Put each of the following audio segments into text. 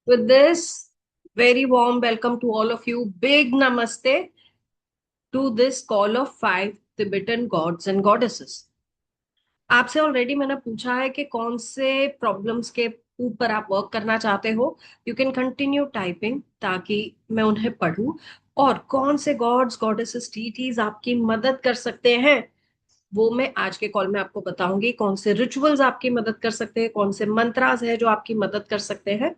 With this, very warm welcome to all of you. Big namaste to this call of five Tibetan gods and goddesses. आपसे already मैंने पूछा है कि कौन से प्रॉब्लम्स के ऊपर आप वर्क करना चाहते हो. यू कैन कंटिन्यू टाइपिंग ताकि मैं उन्हें पढूं. और कौन से गॉड्स गॉडेसेस डीटीज आपकी मदद कर सकते हैं वो मैं आज के कॉल में आपको बताऊंगी. कौन से रिचुअल्स आपकी मदद कर सकते हैं, कौन से मंत्रास है जो आपकी मदद कर सकते हैं.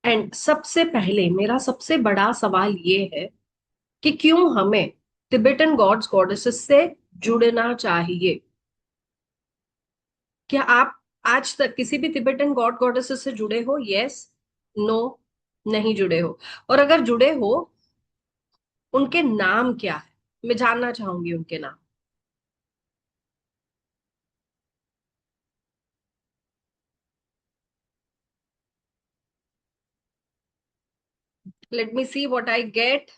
एंड सबसे पहले मेरा सबसे बड़ा सवाल ये है कि क्यों हमें तिबेटन गॉड्स गॉडेसेस से जुड़ना चाहिए. क्या आप आज तक किसी भी तिबेटन गॉड गॉडेसेस से जुड़े हो? यस, नो, नहीं जुड़े हो? और अगर जुड़े हो, उनके नाम क्या है? मैं जानना चाहूंगी उनके नाम. Late me see what I get.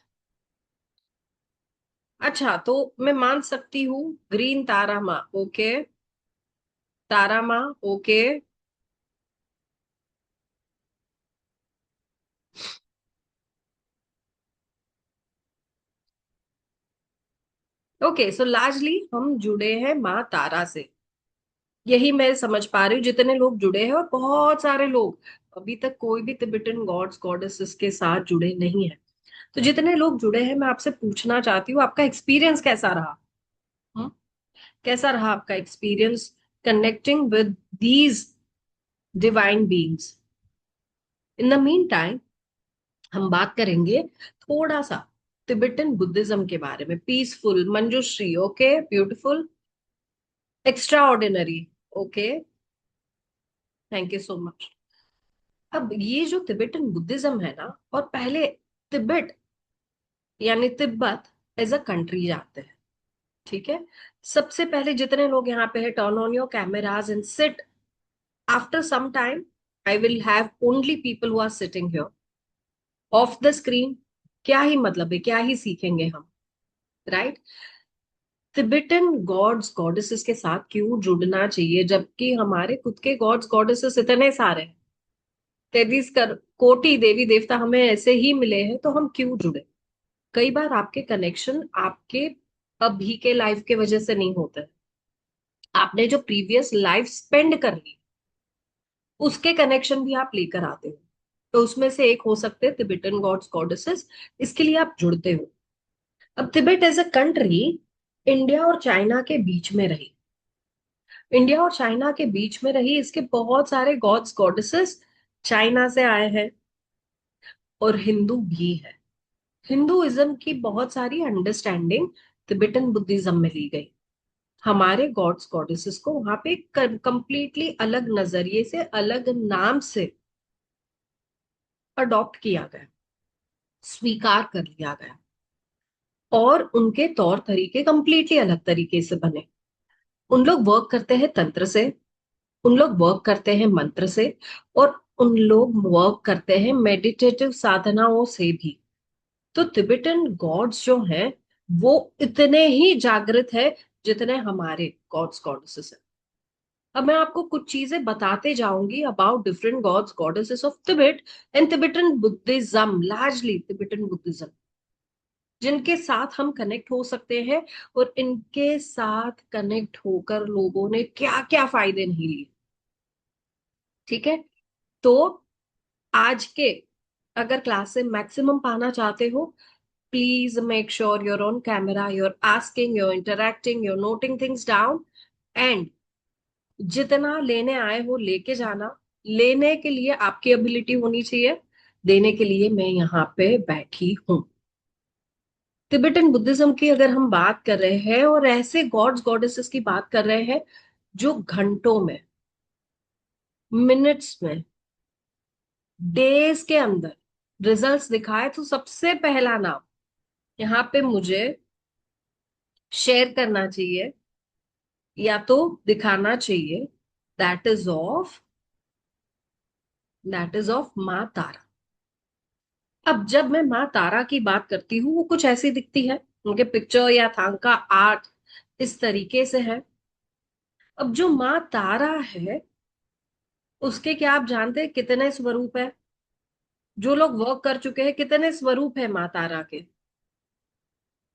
अच्छा, तो मैं मान सकती हूँ ग्रीन तारा माँ. ओके, तारा माँ. ओके. ओके, सो लार्जली हम जुड़े हैं माँ तारा से. यही मैं समझ पा रही हूँ. जितने लोग जुड़े हैं, और बहुत सारे लोग अभी तक कोई भी तिबेटन गॉड्स गॉडेसेस के साथ जुड़े नहीं है. तो जितने लोग जुड़े हैं, मैं आपसे पूछना चाहती हूँ आपका एक्सपीरियंस कैसा रहा. हम्म? कैसा रहा आपका experience connecting with these divine beings. In the mean time हम बात करेंगे थोड़ा सा तिबेटन बुद्धिज्म के बारे में. Peaceful, Manjushri. Okay, beautiful, extraordinary. Okay, thank you so much. अब ये जो तिबेटन बुद्धिज्म है ना, और पहले तिब्बत यानी तिब्बत एज अ कंट्री जानते हैं. ठीक है. सबसे पहले जितने लोग यहाँ पे है, turn on your cameras and sit. After some time I will have only people who are sitting here off the screen. क्या ही मतलब है, क्या ही सीखेंगे हम, राइट? तिबेटन गॉड्स गॉडेसेस के साथ क्यों जुड़ना चाहिए जबकि हमारे खुद के गॉड्स गॉडेसेस इतने सारे हैं. 33 कोटि देवी देवता हमें ऐसे ही मिले हैं, तो हम क्यों जुड़े? कई बार आपके कनेक्शन आपके अभी के लाइफ के वजह से नहीं होते. आपने जो प्रीवियस लाइफ स्पेंड कर ली, उसके कनेक्शन भी आप लेकर आते हो. तो उसमें से एक हो सकते हैं तिबेटन गॉड्स गॉडेसेस. इसके लिए आप जुड़ते हो. अब Tibet as a country India और चाइना के बीच में रही. इंडिया और चाइना के बीच में रही. इसके बहुत सारे गॉड्स गॉडेसेस चाइना से आए हैं, और हिंदू भी है. हिंदुइज्म की बहुत सारी अंडरस्टैंडिंग तिबेटन बुद्धिज्म में ली गई. हमारे गॉड्स गॉडेसेस को वहां पे कंप्लीटली अलग नजरिए से, अलग नाम से अडॉप्ट किया गया, स्वीकार कर लिया गया. और उनके तौर तरीके कंप्लीटली अलग तरीके से बने. उन लोग वर्क करते हैं तंत्र से, उन लोग वर्क करते हैं मंत्र से, और उन लोग वर्क करते हैं मेडिटेटिव साधनाओं से भी. तो तिबेटन गॉड्स जो हैं वो इतने ही जागृत है जितने हमारे गॉड्स गॉडेसेस हैं. अब मैं आपको कुछ चीजें बताते जाऊंगी about different God's goddesses of Tibet and Tibetan Buddhism. Largely Tibetan Buddhism जिनके साथ हम कनेक्ट हो सकते हैं, और इनके साथ कनेक्ट होकर लोगों ने क्या क्या फायदे नहीं लिए. ठीक है. तो आज के अगर क्लास से मैक्सिमम पाना चाहते हो, please make sure you're on camera, you're asking, you're interacting, you're noting things down. And जितना लेने आए हो लेके जाना. लेने के लिए आपकी एबिलिटी होनी चाहिए, देने के लिए मैं यहाँ पे बैठी हूँ. तिबेटन बुद्धिज्म की अगर हम बात कर रहे हैं, और ऐसे गॉड्स गॉडेसेस की बात कर रहे हैं जो घंटों में, मिनट्स में, डेज के अंदर रिजल्ट्स दिखाए, तो सबसे पहला नाम यहाँ पे मुझे शेयर करना चाहिए या तो दिखाना चाहिए. That is of that is of माँ तारा. अब जब मैं माँ तारा की बात करती हूँ, वो कुछ ऐसी दिखती है. उनके पिक्चर या थांका आर्ट इस तरीके से है. अब जो माँ तारा है, उसके क्या आप जानते हैं कितने स्वरूप है? जो लोग वर्क कर चुके हैं, कितने स्वरूप है माँ तारा के?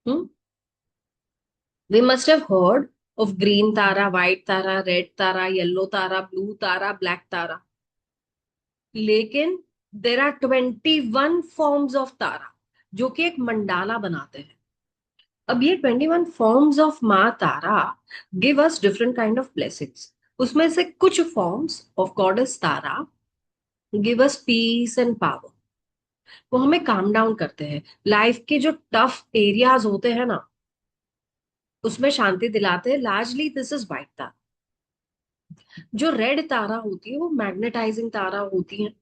Hmm. We must have heard of green Tara, white Tara, red Tara, yellow Tara, blue Tara, black Tara. लेकिन there are 21 forms of Tara जो कि एक मंडाला बनाते हैं। अब ये 21 फॉर्म्स ऑफ माँ Tara give us different kind of blessings. उसमें से कुछ forms of goddess Tara give us peace and power. वो हमें काम डाउन करते हैं। लाइफ के जो टफ एरियाज होते हैं ना, उसमें शांति दिलाते हैं। लार्जली दिस इज व्हाइट तारा। जो रेड तारा होती है वो मैग्नेटाइजिंग तारा होती है।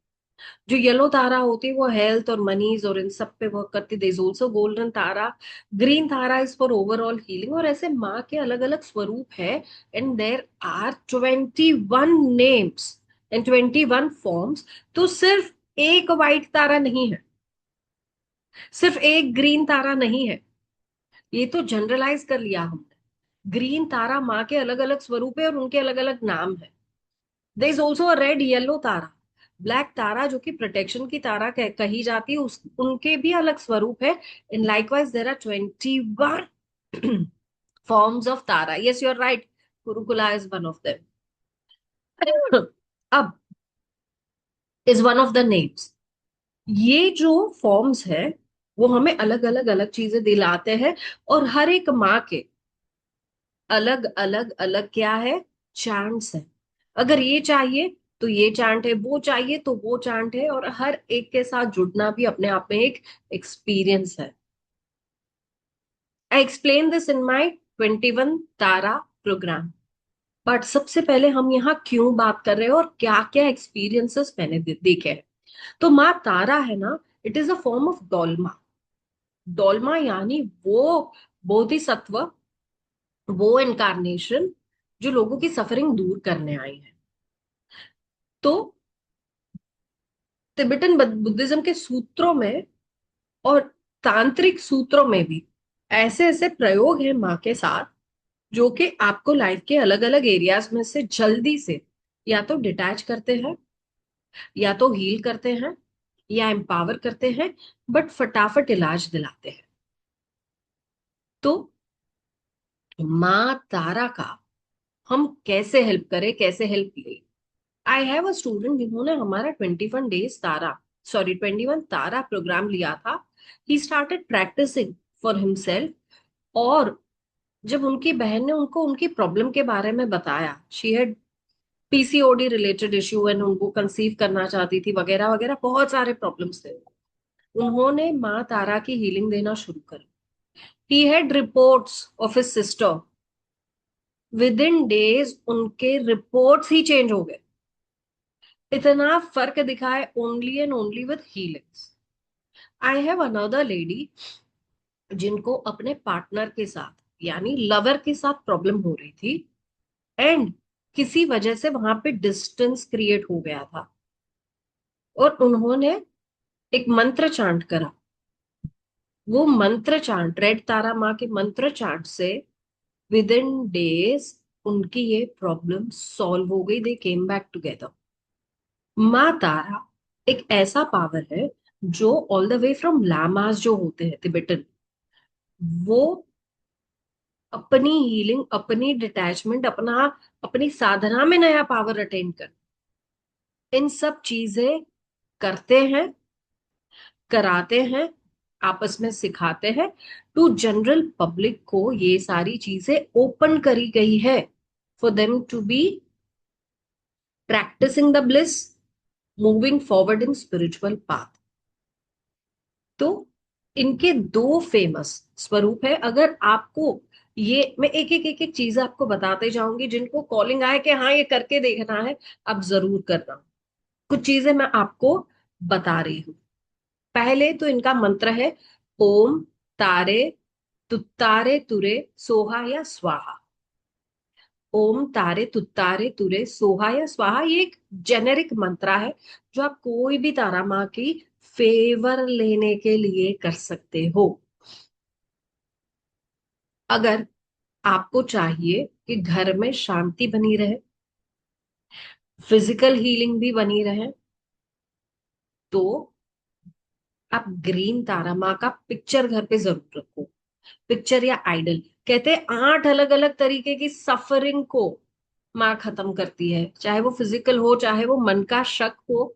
जो येलो तारा होती है वो हेल्थ और मनीज और इन सब पे वर्क करती है। Also golden Tara. Green Tara is for overall healing. और ऐसे माँ के अलग अलग स्वरूप है। And there are 21 names and 21 forms. तो सिर्फ एक व्हाइट तारा नहीं है, सिर्फ एक ग्रीन तारा नहीं है। ये तो जनरलाइज कर लिया हमने। ग्रीन तारा माँ के अलग अलग स्वरूप है और उनके अलग अलग नाम है। There is also a red yellow Tara. Black Tara जो कि प्रोटेक्शन की तारा कही जाती है, उनके भी अलग स्वरूप है। In likewise there are 21 forms of Tara. Yes, you are right. Kurukulla is one of them. अब is one of the names. ये जो फॉर्म्स है वो हमें अलग अलग अलग चीजें दिलाते हैं। और हर एक माँ के अलग अलग अलग क्या है, चांट्स है। अगर ये चाहिए तो ये चांट है, वो चाहिए तो वो चांट है। और हर एक के साथ जुड़ना भी अपने आप में एक एक्सपीरियंस है। I explain this in my 21 Tara program. But सबसे पहले हम यहाँ क्यों बात कर रहे हैं और क्या क्या एक्सपीरियंसेस मैंने देखे हैं। तो माँ तारा है ना, it is a form of Dolma. Dolma यानी वो बोधिसत्व, वो इनकारनेशन जो लोगों की सफरिंग दूर करने आई है। तो तिबेटन बुद्धिज्म के सूत्रों में और तांत्रिक सूत्रों में भी ऐसे ऐसे प्रयोग हैं माँ के साथ, जो कि आपको लाइफ के अलग अलग एरियाज में से जल्दी से या तो डिटैच करते हैं, या तो हील करते हैं, या एम्पावर करते हैं, बट फटाफट इलाज दिलाते हैं। तो माँ तारा का हम कैसे हेल्प करें, कैसे हेल्प ले? आई हैव अ स्टूडेंट जिन्होंने हमारा 21 days Tara, sorry 21 Tara program लिया था। He started practicing for himself. और जब उनकी बहन ने उनको उनकी प्रॉब्लम के बारे में बताया, she had PCOD related issue and उनको कंसीव करना चाहती थी वगैरह वगैरह, बहुत सारे प्रॉब्लम्स थे। उन्होंने माँ तारा की हीलिंग देना शुरू कर। He had reports of his sister. With in days उनके रिपोर्ट्स ही चेंज हो गए। इतना फर्क दिखा है only and only with healings. I have another lady जिनको अपने पार्टनर के साथ यानी लवर के साथ प्रॉब्लम हो रही थी। एंड किसी वजह से वहां पे डिस्टेंस क्रिएट हो गया था। और उन्होंने एक मंत्र चांट करा। वो मंत्र चांट, रेड तारा माँ के मंत्र चांट से विद इन डेज उनकी ये प्रॉब्लम सॉल्व हो गई। दे केम बैक टुगेदर। माँ तारा एक ऐसा पावर है जो all the way from llamas जो होते हैं तिबेटन, वो अपनी हीलिंग, अपनी डिटैचमेंट, अपनी साधना में नया पावर अटेन कर, इन सब चीजें करते हैं, कराते हैं, आपस में सिखाते हैं। टू जनरल पब्लिक को ये सारी चीजें ओपन करी गई है for them to be practicing the bliss, moving forward in spiritual path. तो इनके दो फेमस स्वरूप है। अगर आपको ये, मैं एक एक चीज आपको बताते जाऊंगी, जिनको कॉलिंग आए कि हाँ ये करके देखना है, आप जरूर करना। कुछ चीजें मैं आपको बता रही हूँ। पहले तो इनका मंत्र है ओम तारे तुत्तारे तुरे सोहा या स्वाहा। ओम तारे तुत्तारे तुरे सोहा या स्वाहा, ये एक जेनेरिक मंत्र है जो आप कोई भी तारा माँ की फेवर लेने के लिए कर सकते हो। अगर आपको चाहिए कि घर में शांति बनी रहे, फिजिकल हीलिंग भी बनी रहे, तो आप ग्रीन तारा माँ का पिक्चर घर पे जरूर रखो। पिक्चर या आइडल। कहते हैं 8 अलग अलग तरीके की सफरिंग को माँ खत्म करती है, चाहे वो फिजिकल हो चाहे वो मन का शक हो।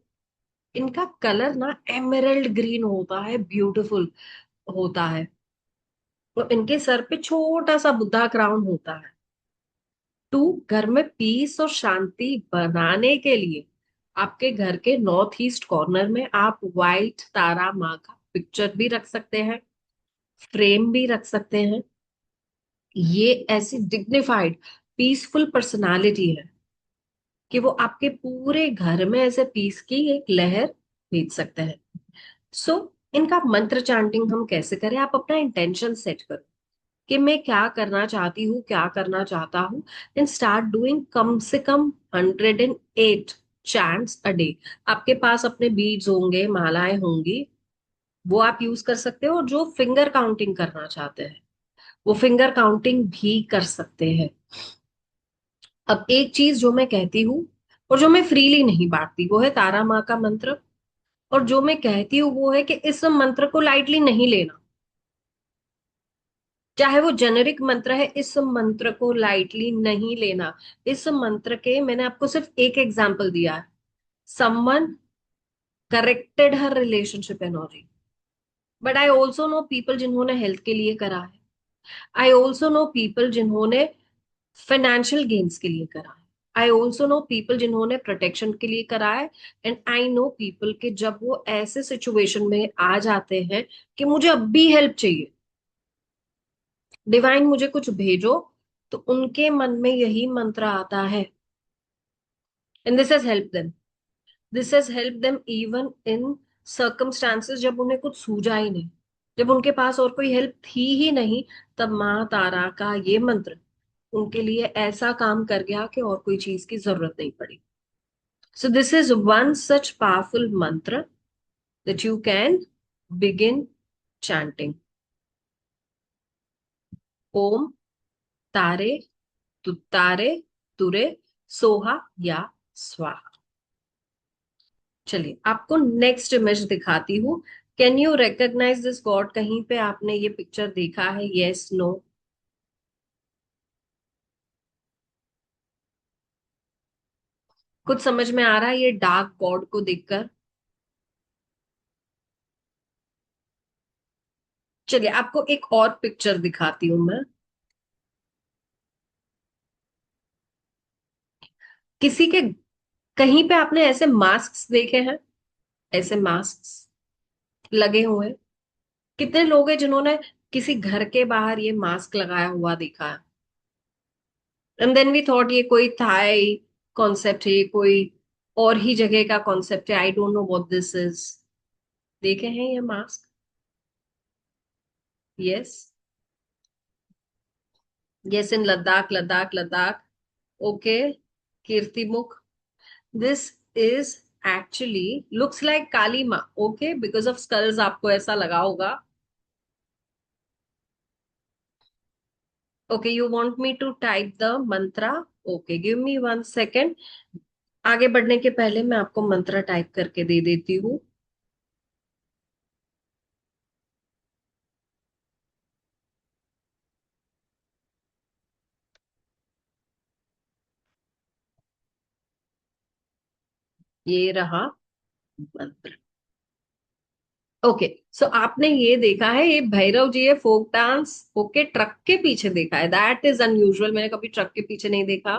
इनका कलर ना एमरल्ड ग्रीन होता है, ब्यूटीफुल होता है। तो इनके सर पे छोटा सा बुद्धा क्राउन होता है। टू, घर में पीस और शांति बनाने के लिए आपके घर के नॉर्थ ईस्ट कॉर्नर में आप व्हाइट तारा माँ का पिक्चर भी रख सकते हैं, फ्रेम भी रख सकते हैं। ये ऐसी डिग्निफाइड पीसफुल पर्सनालिटी है कि वो आपके पूरे घर में ऐसे पीस की एक लहर भेज सकते हैं। सो इनका मंत्र चैंटिंग हम कैसे करें? आप अपना इंटेंशन सेट करो कि मैं क्या करना चाहती हूँ, क्या करना चाहता हूँ, एंड स्टार्ट डूइंग कम से कम 108 चैंट्स अ डे। आपके पास अपने बीड्स होंगे, मालाएं होंगी, वो आप यूज कर सकते हो। और जो फिंगर काउंटिंग करना चाहते हैं वो फिंगर काउंटिंग भी कर सकते हैं। अब एक चीज जो मैं कहती हूँ और जो मैं फ्रीली नहीं बांटती वो है तारा माँ का मंत्र। और जो मैं कहती हूँ वो है कि इस मंत्र को लाइटली नहीं लेना। चाहे वो जेनेरिक मंत्र है, इस मंत्र को लाइटली नहीं लेना। इस मंत्र के मैंने आपको सिर्फ एक एग्जांपल दिया है। Someone corrected her relationship energy, but I also know people जिन्होंने हेल्थ के लिए करा है। आई ऑल्सो नो पीपल जिन्होंने फाइनेंशियल गेन्स के लिए करा है। आई ऑल्सो नो पीपल जिन्होंने प्रोटेक्शन के लिए करा है। एंड आई नो पीपल के जब वो ऐसे सिचुएशन में आ जाते हैं कि मुझे अब भी हेल्प चाहिए, डिवाइन मुझे कुछ भेजो, तो उनके मन में यही मंत्र आता है। And this has help them. This has help them even in circumstances जब उन्हें कुछ सूझा ही नहीं, जब उनके पास और कोई हेल्प थी ही नहीं। तब माँ तारा का ये मंत्र उनके लिए ऐसा काम कर गया कि और कोई चीज की जरूरत नहीं पड़ी। So this is one such powerful mantra that you can begin chanting. ओम तारे तुतारे तुरे सोहा या स्वाहा। चलिए आपको नेक्स्ट इमेज दिखाती हूँ। Can you recognise this God? कहीं पे आपने ये पिक्चर देखा है? Yes, no? कुछ समझ में आ रहा है ये डार्क गॉड को देखकर? चलिए आपको एक और पिक्चर दिखाती हूँ मैं। किसी के कहीं पे आपने ऐसे मास्क देखे हैं? ऐसे मास्क लगे हुए हैं? कितने लोग हैं जिन्होंने किसी घर के बाहर ये मास्क लगाया हुआ देखा है? एंड देन वी थॉट ये कोई थाई कॉन्सेप्ट है, ये कोई और ही जगह का कॉन्सेप्ट है। I don't know what this is. देखे हैं ये mask? Yes, yes, in Ladakh, Ladakh, Ladakh. Okay, Kirtimukh. This is actually looks like Kali माँ। ओके, बिकॉज ऑफ स्कल्स आपको ऐसा लगा होगा। Okay, you want me to type the mantra? Okay, give me 1 second. आगे बढ़ने के पहले मैं आपको मंत्र टाइप करके दे देती हूँ। ये रहा मंत्र। ओके, सो आपने ये देखा है, ये भैरव जी है, फोक डांस। ओके, ट्रक के पीछे देखा है, दैट इज अनयूजुअल। मैंने कभी ट्रक के पीछे नहीं देखा।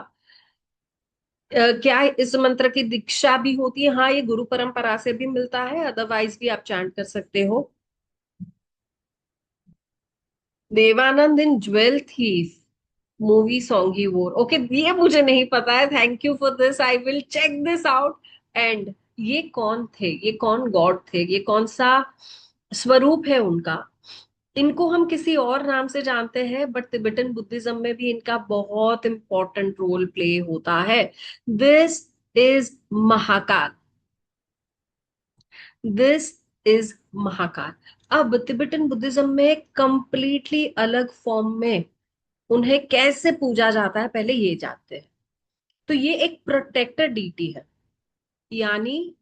क्या इस मंत्र की दीक्षा भी होती है? हाँ, ये गुरु परंपरा से भी मिलता है, अदरवाइज भी आप चैंट कर सकते हो। Dev Anand in Jewel Thief movie song he wore. Okay, ये मुझे नहीं पता है। Thank you for this, I will check this out. And ये कौन थे? ये कौन गॉड थे? ये कौन सा स्वरूप है उनका? इनको हम किसी और नाम से जानते हैं, बट तिबेटन बुद्धिज्म में भी इनका बहुत इंपॉर्टेंट रोल प्ले होता है। This is Mahakal. This is Mahakal. अब तिबेटन बुद्धिज्म में कंप्लीटली अलग फॉर्म में उन्हें कैसे पूजा जाता है, पहले ये जानते हैं। तो ये एक प्रोटेक्टर डीटी है, यानी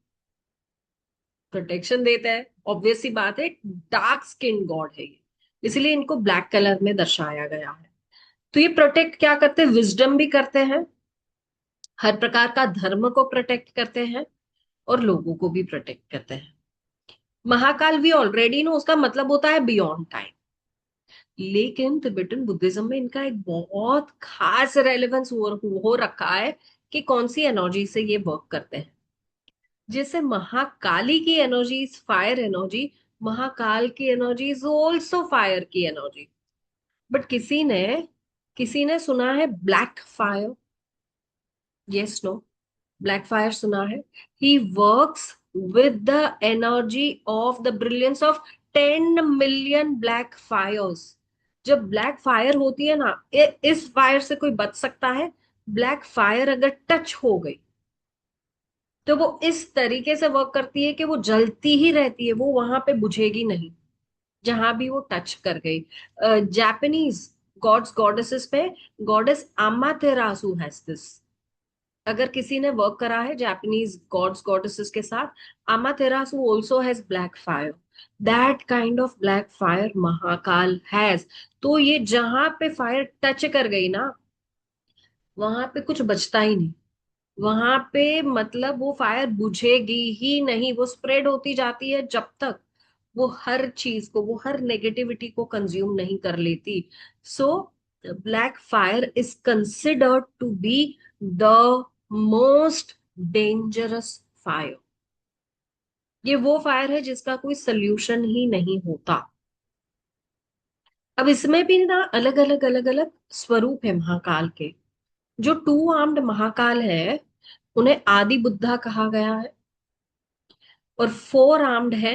प्रोटेक्शन देता है, ऑब्वियस सी बात है। डार्क स्किन गॉड है ये, इसलिए इनको ब्लैक कलर में दर्शाया गया है। तो ये प्रोटेक्ट क्या करते हैं, विजडम भी करते हैं, हर प्रकार का धर्म को प्रोटेक्ट करते हैं, और लोगों को भी प्रोटेक्ट करते हैं। महाकाल भी ऑलरेडी नो उसका मतलब होता है बियॉन्ड टाइम, लेकिन तिबेटन बुद्धिज्म में इनका एक बहुत खास रेलेवेंस हो रखा है कि कौन सी एनर्जी से ये वर्क करते हैं। जैसे महाकाली की energy is fire energy, Mahakal की एनर्जी इज ऑल्सो फायर की एनर्जी। बट किसी ने सुना है black fire? Yes, no? Black fire सुना है? He works with the energy of the brilliance of 10 million black fires. जब ब्लैक फायर होती है ना, इस फायर से कोई बच सकता है? ब्लैक फायर अगर टच हो गई तो वो इस तरीके से वर्क करती है कि वो जलती ही रहती है, वो वहां पे बुझेगी नहीं जहां भी वो टच कर गई। जापानीज गॉड्स गॉडेसेस पे गॉडेस अमातेरासु हैज दिस। अगर किसी ने वर्क करा है जापानीज गॉड्स गॉडेसेस के साथ, Amaterasu also has black fire. That kind of black fire Mahakal has. तो ये जहां पे फायर टच कर गई ना, वहां पे कुछ बचता ही नहीं। वहां पे मतलब वो फायर बुझेगी ही नहीं, वो स्प्रेड होती जाती है जब तक वो हर चीज को, वो हर नेगेटिविटी को कंज्यूम नहीं कर लेती। So black fire is considered to be the most dangerous fire. ये वो फायर है जिसका कोई सोल्यूशन ही नहीं होता। अब इसमें भी ना अलग अलग स्वरूप है महाकाल के। जो टू आर्म्ड महाकाल है, उन्हें आदि बुद्धा कहा गया है। और फोर आर्म्ड है,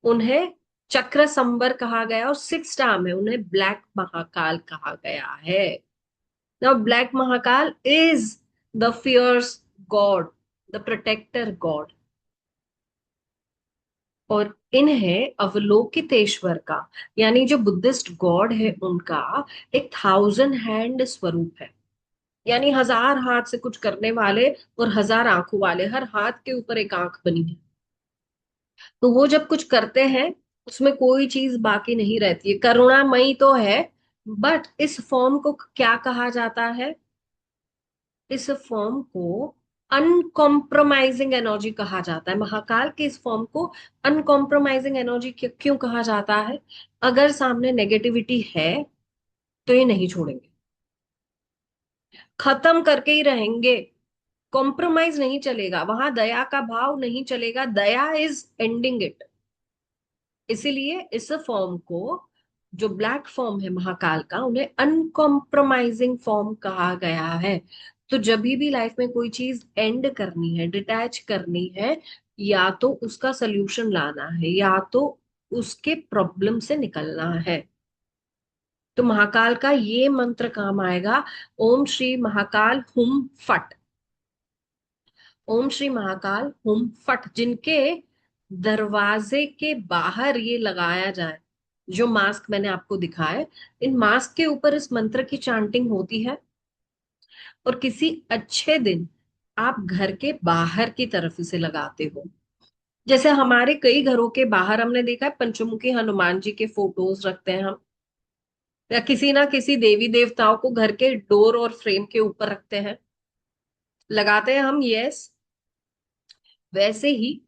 उन्हें चक्र संबर कहा गया। और सिक्स आर्म है, उन्हें ब्लैक महाकाल कहा गया है। Now black Mahakal is the fierce God, the protector God. और इन्हें अवलोकितेश्वर का, यानी जो बुद्धिस्ट गॉड है उनका, एक 1000 हैंड स्वरूप है। यानी 1000 हाथ से कुछ करने वाले और 1000 आंखों वाले, हर हाथ के ऊपर एक आंख बनी है। तो वो जब कुछ करते हैं, उसमें कोई चीज बाकी नहीं रहती है। करुणामयी तो है, बट इस फॉर्म को क्या कहा जाता है? इस फॉर्म को अनकॉम्प्रोमाइजिंग एनर्जी कहा जाता है। महाकाल के इस फॉर्म को अनकॉम्प्रोमाइजिंग एनर्जी क्यों कहा जाता है? अगर सामने नेगेटिविटी है तो ये नहीं छोड़ेंगे, खत्म करके ही रहेंगे। कॉम्प्रोमाइज नहीं चलेगा वहां, दया का भाव नहीं चलेगा, दया इज एंडिंग इट। इसीलिए इस फॉर्म को, जो ब्लैक फॉर्म है महाकाल का, उन्हें अनकॉम्प्रोमाइजिंग फॉर्म कहा गया है। तो जब भी लाइफ में कोई चीज एंड करनी है, डिटैच करनी है, या तो उसका सोल्यूशन लाना है, या तो उसके प्रॉब्लम से निकलना है, तो महाकाल का ये मंत्र काम आएगा। ओम श्री महाकाल हुम फट। ओम श्री महाकाल हुम फट, जिनके दरवाजे के बाहर ये लगाया जाए, जो मास्क मैंने आपको दिखाया, इन मास्क के ऊपर इस मंत्र की चांटिंग होती है। और किसी अच्छे दिन आप घर के बाहर की तरफ इसे लगाते हो। जैसे हमारे कई घरों के बाहर हमने देखा है, पंचमुखी हनुमान जी के फोटोज रखते हैं हम, या किसी ना किसी देवी देवताओं को घर के डोर और फ्रेम के ऊपर रखते हैं, लगाते हैं हम, यस। वैसे ही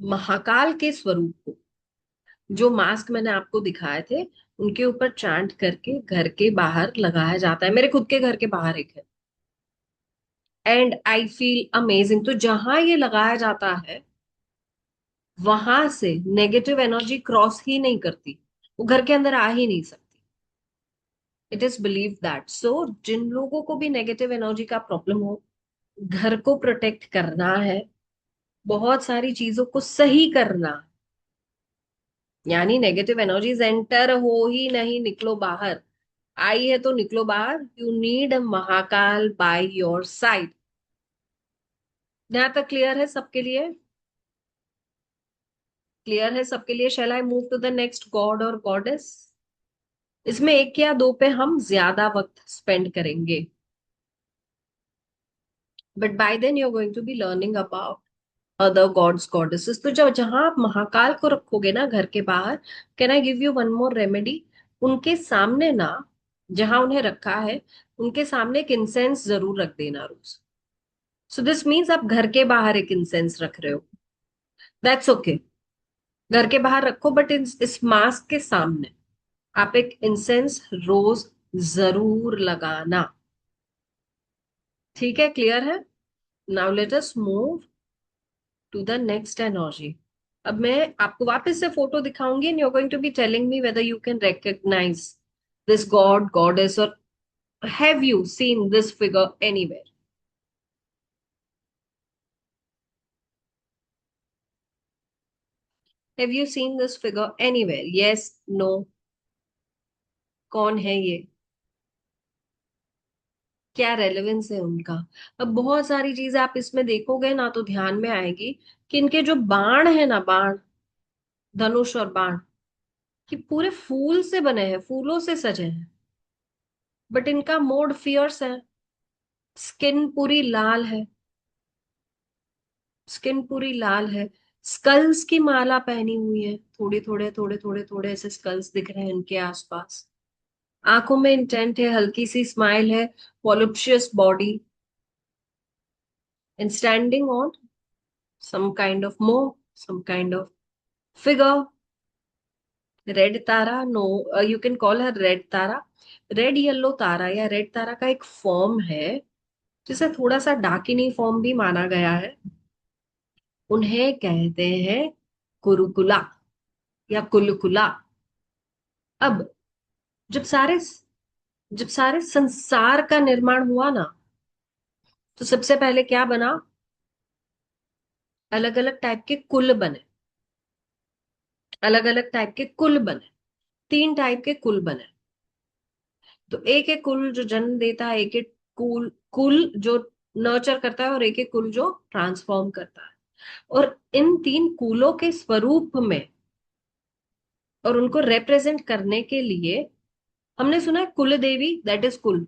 महाकाल के स्वरूप को, जो मास्क मैंने आपको दिखाए थे, उनके ऊपर चांट करके घर के बाहर लगाया जाता है। मेरे खुद के घर के बाहर एक है, एंड आई फील अमेजिंग। तो जहां ये लगाया जाता है, वहां से नेगेटिव एनर्जी क्रॉस ही नहीं करती, वो घर के अंदर आ ही नहीं सकती। It is believe that. So जिन लोगों को भी नेगेटिव एनर्जी का प्रॉब्लम हो, घर को प्रोटेक्ट करना है, बहुत सारी चीजों को सही करना, यानी नेगेटिव एनर्जीज एंटर हो ही नहीं, निकलो बाहर। आई है तो निकलो बाहर। You need Mahakal by your side. यहां तक क्लियर है सबके लिए? क्लियर है सबके लिए? Shall I move to the next god और गॉडेस? इसमें एक या दो पे हम ज्यादा वक्त स्पेंड करेंगे। But by then you are going to be learning about other gods goddesses. तो जब जहां आप महाकाल को रखोगे ना घर के बाहर, can I give you one more remedy? उनके सामने ना, जहां उन्हें रखा है, उनके सामने एक इंसेंस जरूर रख देना रोज। सो दिस मीन्स आप घर के बाहर एक इंसेंस रख रहे हो, दैट्स ओके। घर के बाहर रखो, बट इस मास्क के सामने आप एक इंसेंस रोज जरूर लगाना। ठीक है, क्लियर है? Now let us move to the next energy. अब मैं आपको वापस से फोटो दिखाऊंगी and you are going to be telling me whether you can recognize this god goddess, और have you seen this figure anywhere? Have you seen this figure anywhere? Yes, no? कौन है ये? क्या रेलेवेंस है उनका? अब बहुत सारी चीजें आप इसमें देखोगे ना तो ध्यान में आएगी कि इनके जो बाण है ना, बाण, धनुष और बाण, कि पूरे फूल से बने हैं, फूलों से सजे हैं, बट इनका मोड फियर्स है। स्किन पूरी लाल है, स्किन पूरी लाल है। स्कल्स की माला पहनी हुई है, थोड़ी थोड़े थोड़े थोड़े थोड़े ऐसे स्कल्स दिख रहे हैं इनके आसपास। आंखों में इंटेंट है, हल्की सी स्माइल है, voluptuous body, and standing on some kind of more, some kind of figure. Red Tara, no, you can call her red Tara. Red yellow Tara या रेड तारा का एक फॉर्म है जिसे थोड़ा सा डाकिनी फॉर्म भी माना गया है। उन्हें कहते हैं कुरुकुला या कुलकुला। अब जब सारे जब सारे संसार का निर्माण हुआ ना, तो सबसे पहले क्या बना? अलग अलग टाइप के कुल बने, अलग अलग टाइप के कुल बने, तीन टाइप के कुल बने। तो एक एक कुल जो जन्म देता है, एक एक कुल कुल जो नर्चर करता है, और एक एक कुल जो ट्रांसफॉर्म करता है। और इन तीन कुलों के स्वरूप में और उनको रिप्रेजेंट करने के लिए हमने सुना है कुल देवी, दैट इज कुल।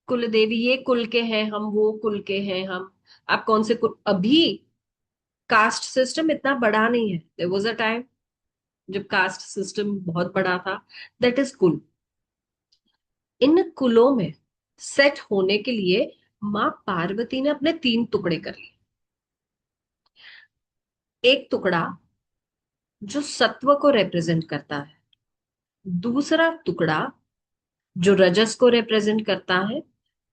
कुल देवी, ये कुल के हैं हम, वो कुल के हैं हम। आप कौन से कुल? अभी कास्ट सिस्टम इतना बड़ा नहीं है, देयर वाज अ टाइम जब कास्ट सिस्टम बहुत बड़ा था। दैट इज कुल। इन कुलों में सेट होने के लिए माँ पार्वती ने अपने तीन टुकड़े कर लिए। एक टुकड़ा जो सत्व को रिप्रेजेंट करता है, दूसरा टुकड़ा जो रजस को रिप्रेजेंट करता है,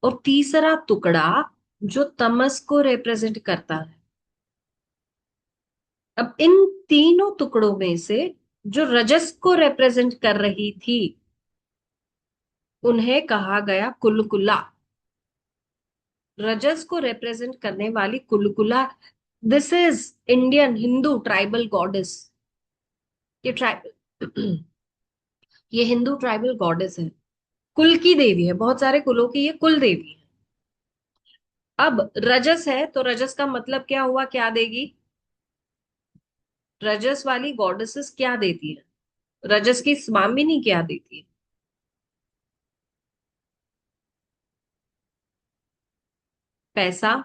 और तीसरा टुकड़ा जो तमस को रिप्रेजेंट करता है। अब इन तीनों टुकड़ों में से जो रजस को रिप्रेजेंट कर रही थी, उन्हें कहा गया कुलकुला। रजस को रिप्रेजेंट करने वाली Kurukulla, this is Indian Hindu tribal goddess. ये ट्राइबल ये हिंदू ट्राइबल गॉडेस है, कुल की देवी है, बहुत सारे कुलों की ये कुल देवी है। अब रजस है तो रजस का मतलब क्या हुआ, क्या देगी? रजस वाली गॉडेसेस क्या देती है? रजस की स्वामिनी क्या देती है? पैसा,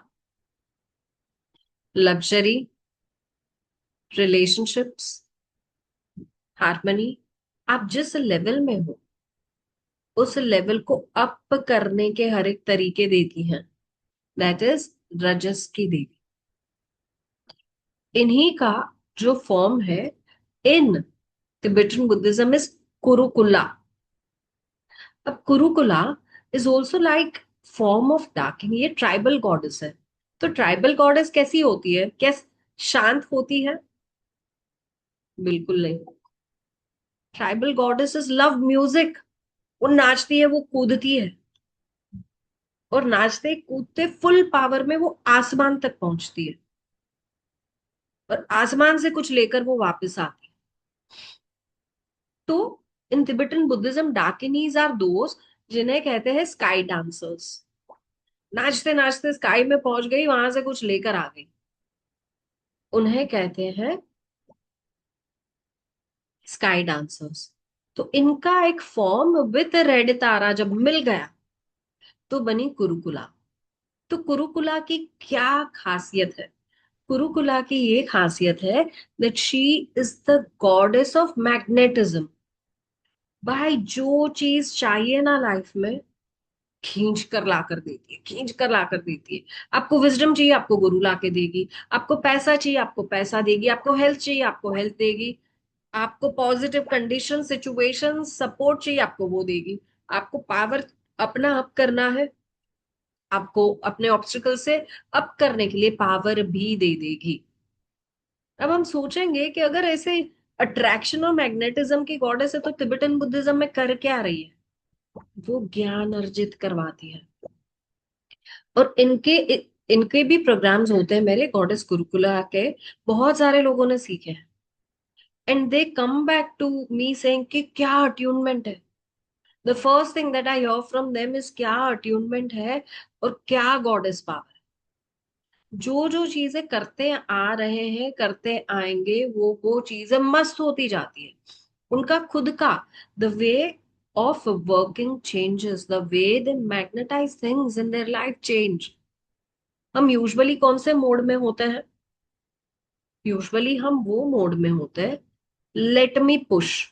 लग्जरी, रिलेशनशिप्स, हार्मनी। आप जिस लेवल में हो उस लेवल को अप करने के हर एक तरीके देती हैं, दैट इज रजस की देवी। इन्हीं का जो फॉर्म है in Tibetan Buddhism is Kurukulla. अब Kurukulla is also like form of dakini, ये ट्राइबल गॉडेस है। तो ट्राइबल गॉडेस कैसी होती है? क्या शांत होती है? बिल्कुल नहीं। Tribal goddesses love music. वो नाचती है, वो कूदती है, और नाचते कूदते फुल पावर में वो आसमान तक पहुंचती है, और आसमान से कुछ लेकर वो वापस आती है। तो इन तिबेटन बुद्धिज्म डाकिनीज आर दोस जिन्हें कहते हैं स्काई डांसर्स। नाचते नाचते स्काई में पहुंच गई, वहां से कुछ लेकर आ गई, उन्हें कहते हैं स्काई डांसर्स। तो इनका एक फॉर्म विथ रेड तारा जब मिल गया तो बनी कुरुकुला। तो कुरुकुला की क्या खासियत है? कुरुकुला की ये खासियत है that she is the goddess of magnetism. भाई जो चीज चाहिए ना लाइफ में, खींच कर ला कर देती है, खींच कर ला कर देती है। आपको विजडम चाहिए, आपको गुरु ला के देगी। आपको पैसा चाहिए, आपको पैसा देगी। आपको हेल्थ चाहिए, आपको हेल्थ देगी। आपको पॉजिटिव कंडीशन, सिचुएशन, सपोर्ट चाहिए, आपको वो देगी। आपको पावर अपना अप करना है, आपको अपने ऑब्स्टिकल से अप करने के लिए पावर भी दे देगी। अब हम सोचेंगे कि अगर ऐसे अट्रैक्शन और मैग्नेटिज्म की गॉडेस है, तो तिबेटन बुद्धिज्म में कर क्या रही है? वो ज्ञान अर्जित करवाती है। और इनके भी प्रोग्राम्स होते हैं मेरे गॉडेस गुरुकुला के। बहुत सारे लोगों ने सीखे हैं, and they come back to me saying कि क्या अट्यूनमेंट है। The first thing that I hear from them is क्या अट्यूनमेंट है और क्या गॉडेस पावर। जो जो चीजें करते आ रहे हैं, करते आएंगे, वो चीजें मस्त होती जाती है। उनका खुद का the way of working changes, the way they magnetise things in their life change. हम यूजुअली कौन से मोड में होते हैं? यूजुअली हम वो मोड में होते हैं, लेट मी पुश।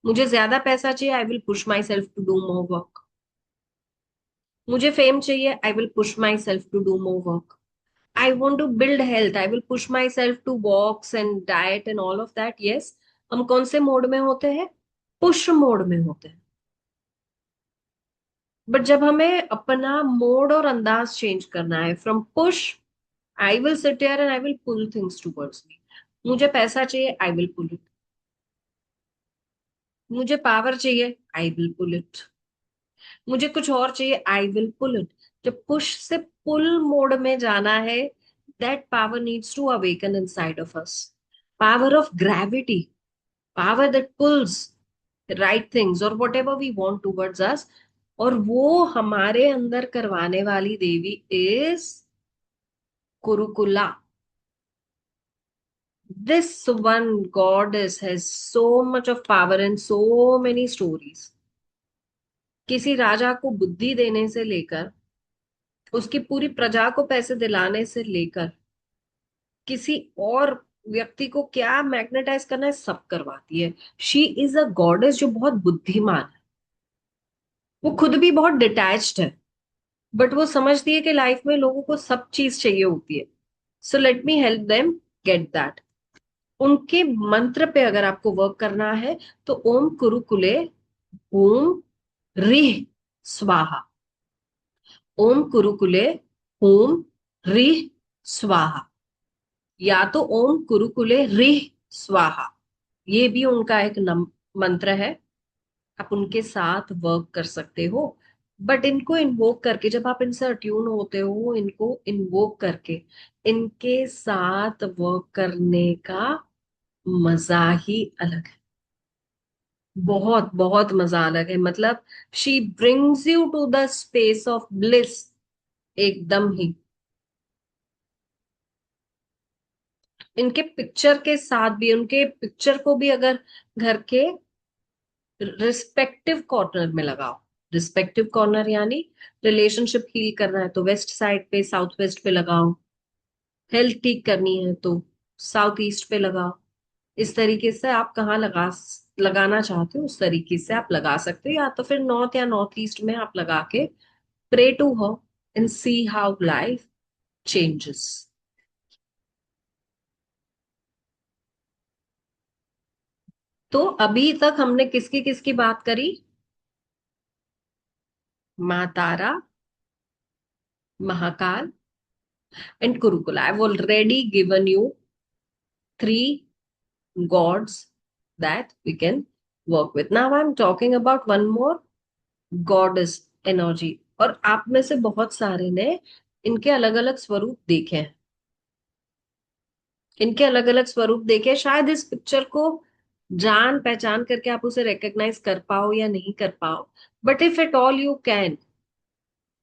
मुझे ज्यादा पैसा चाहिए, I will push myself to do more work. मुझे फेम चाहिए, I will push myself to do more work. I want to build health. I will push myself to walks and diet and all of that. Yes. हम कौन से mode में होते हैं? Push mode में होते हैं। बट जब हमें अपना मोड और अंदाज चेंज करना है, from push, I will sit here and I will pull things towards me. मुझे पैसा चाहिए, आई विल पुल इट। मुझे पावर चाहिए, आई विल पुल इट। मुझे कुछ और चाहिए, आई विल पुल इट। जब पुश से पुल मोड में जाना है, that power needs to awaken inside of us. Power of gravity, power that pulls the right things or whatever we want towards us। और वो हमारे अंदर करवाने वाली देवी is कुरुकुला। This one goddess has so much of power and so many stories। किसी राजा को बुद्धि देने से लेकर, उसकी पूरी प्रजा को पैसे दिलाने से लेकर, किसी और व्यक्ति को क्या मैग्नेटाइज करना है, सब करवाती है। शी इज अ गॉडेस जो बहुत बुद्धिमान है। वो खुद भी बहुत डिटैच्ड है, बट वो समझती है कि लाइफ में लोगों को सब चीज चाहिए होती है। So let me help them get that. उनके मंत्र पे अगर आपको वर्क करना है, तो ओम कुरुकुले ओम रीह स्वाहा। ओम कुरुकुले ओम रीह स्वाहा, या तो ओम कुरुकुले रीह स्वाहा। ये भी उनका एक मंत्र है। आप उनके साथ वर्क कर सकते हो। बट इनको इन्वोक करके, जब आप इनसे अट्यून होते हो, इनको इन्वोक करके इनके साथ वर्क करने का मजा ही अलग है। बहुत बहुत मजा अलग है। मतलब she brings you to the space of bliss, एकदम ही। इनके पिक्चर के साथ भी, उनके पिक्चर को भी अगर घर के रिस्पेक्टिव कॉर्नर में लगाओ, रिस्पेक्टिव कॉर्नर यानी रिलेशनशिप हील करना है तो वेस्ट साइड पे, साउथ वेस्ट पे लगाओ। हेल्थ ठीक करनी है तो साउथ ईस्ट पे लगाओ। इस तरीके से आप कहाँ लगाना चाहते हो, उस तरीके से आप लगा सकते हो। या तो फिर नॉर्थ या नॉर्थ ईस्ट में आप लगा के pray to her and see how life changes. तो अभी तक हमने किसकी किसकी बात करी? माँ Tara, Mahakal and Kurukulla. I have already given you three gods that we can work with. Now I'm talking about one more goddess energy। और आप में से बहुत सारे ने इनके अलग अलग स्वरूप देखे हैं। इनके अलग अलग स्वरूप देखे, शायद इस पिक्चर को जान पहचान करके आप उसे रिकॉग्नाइज कर पाओ या नहीं कर पाओ। But if at all you can,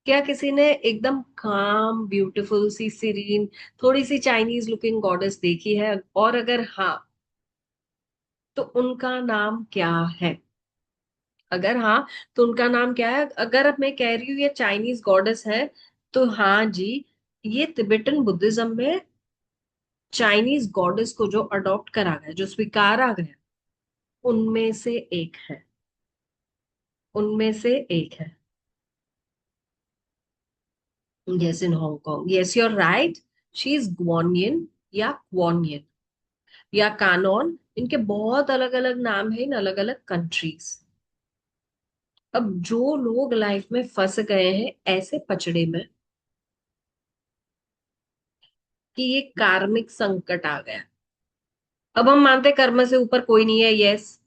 क्या किसी ने एकदम काम, ब्यूटीफुल सी, सीरीन, थोड़ी सी चाइनीज लुकिंग गॉडेस देखी है? और अगर हाँ, तो उनका नाम क्या है? अगर हाँ, तो उनका नाम क्या है? अगर अब मैं कह रही हूँ ये चाइनीज गॉडेस है, तो हाँ जी, ये तिबेटन बुद्धिज्म में चाइनीज गॉडेस को जो अडॉप्ट करा गया, जो स्वीकारा गया, उनमें से एक है, उनमें से एक है। Yes, in Hong Kong, yes you are right. She is ग्वानियन या क्वानियन या कानॉन, इनके बहुत अलग अलग नाम है इन अलग अलग कंट्रीज। अब जो लोग लाइफ में फंस गए हैं ऐसे पचड़े में कि ये कार्मिक संकट आ गया। अब हम मानते कर्म से ऊपर कोई नहीं है, यस,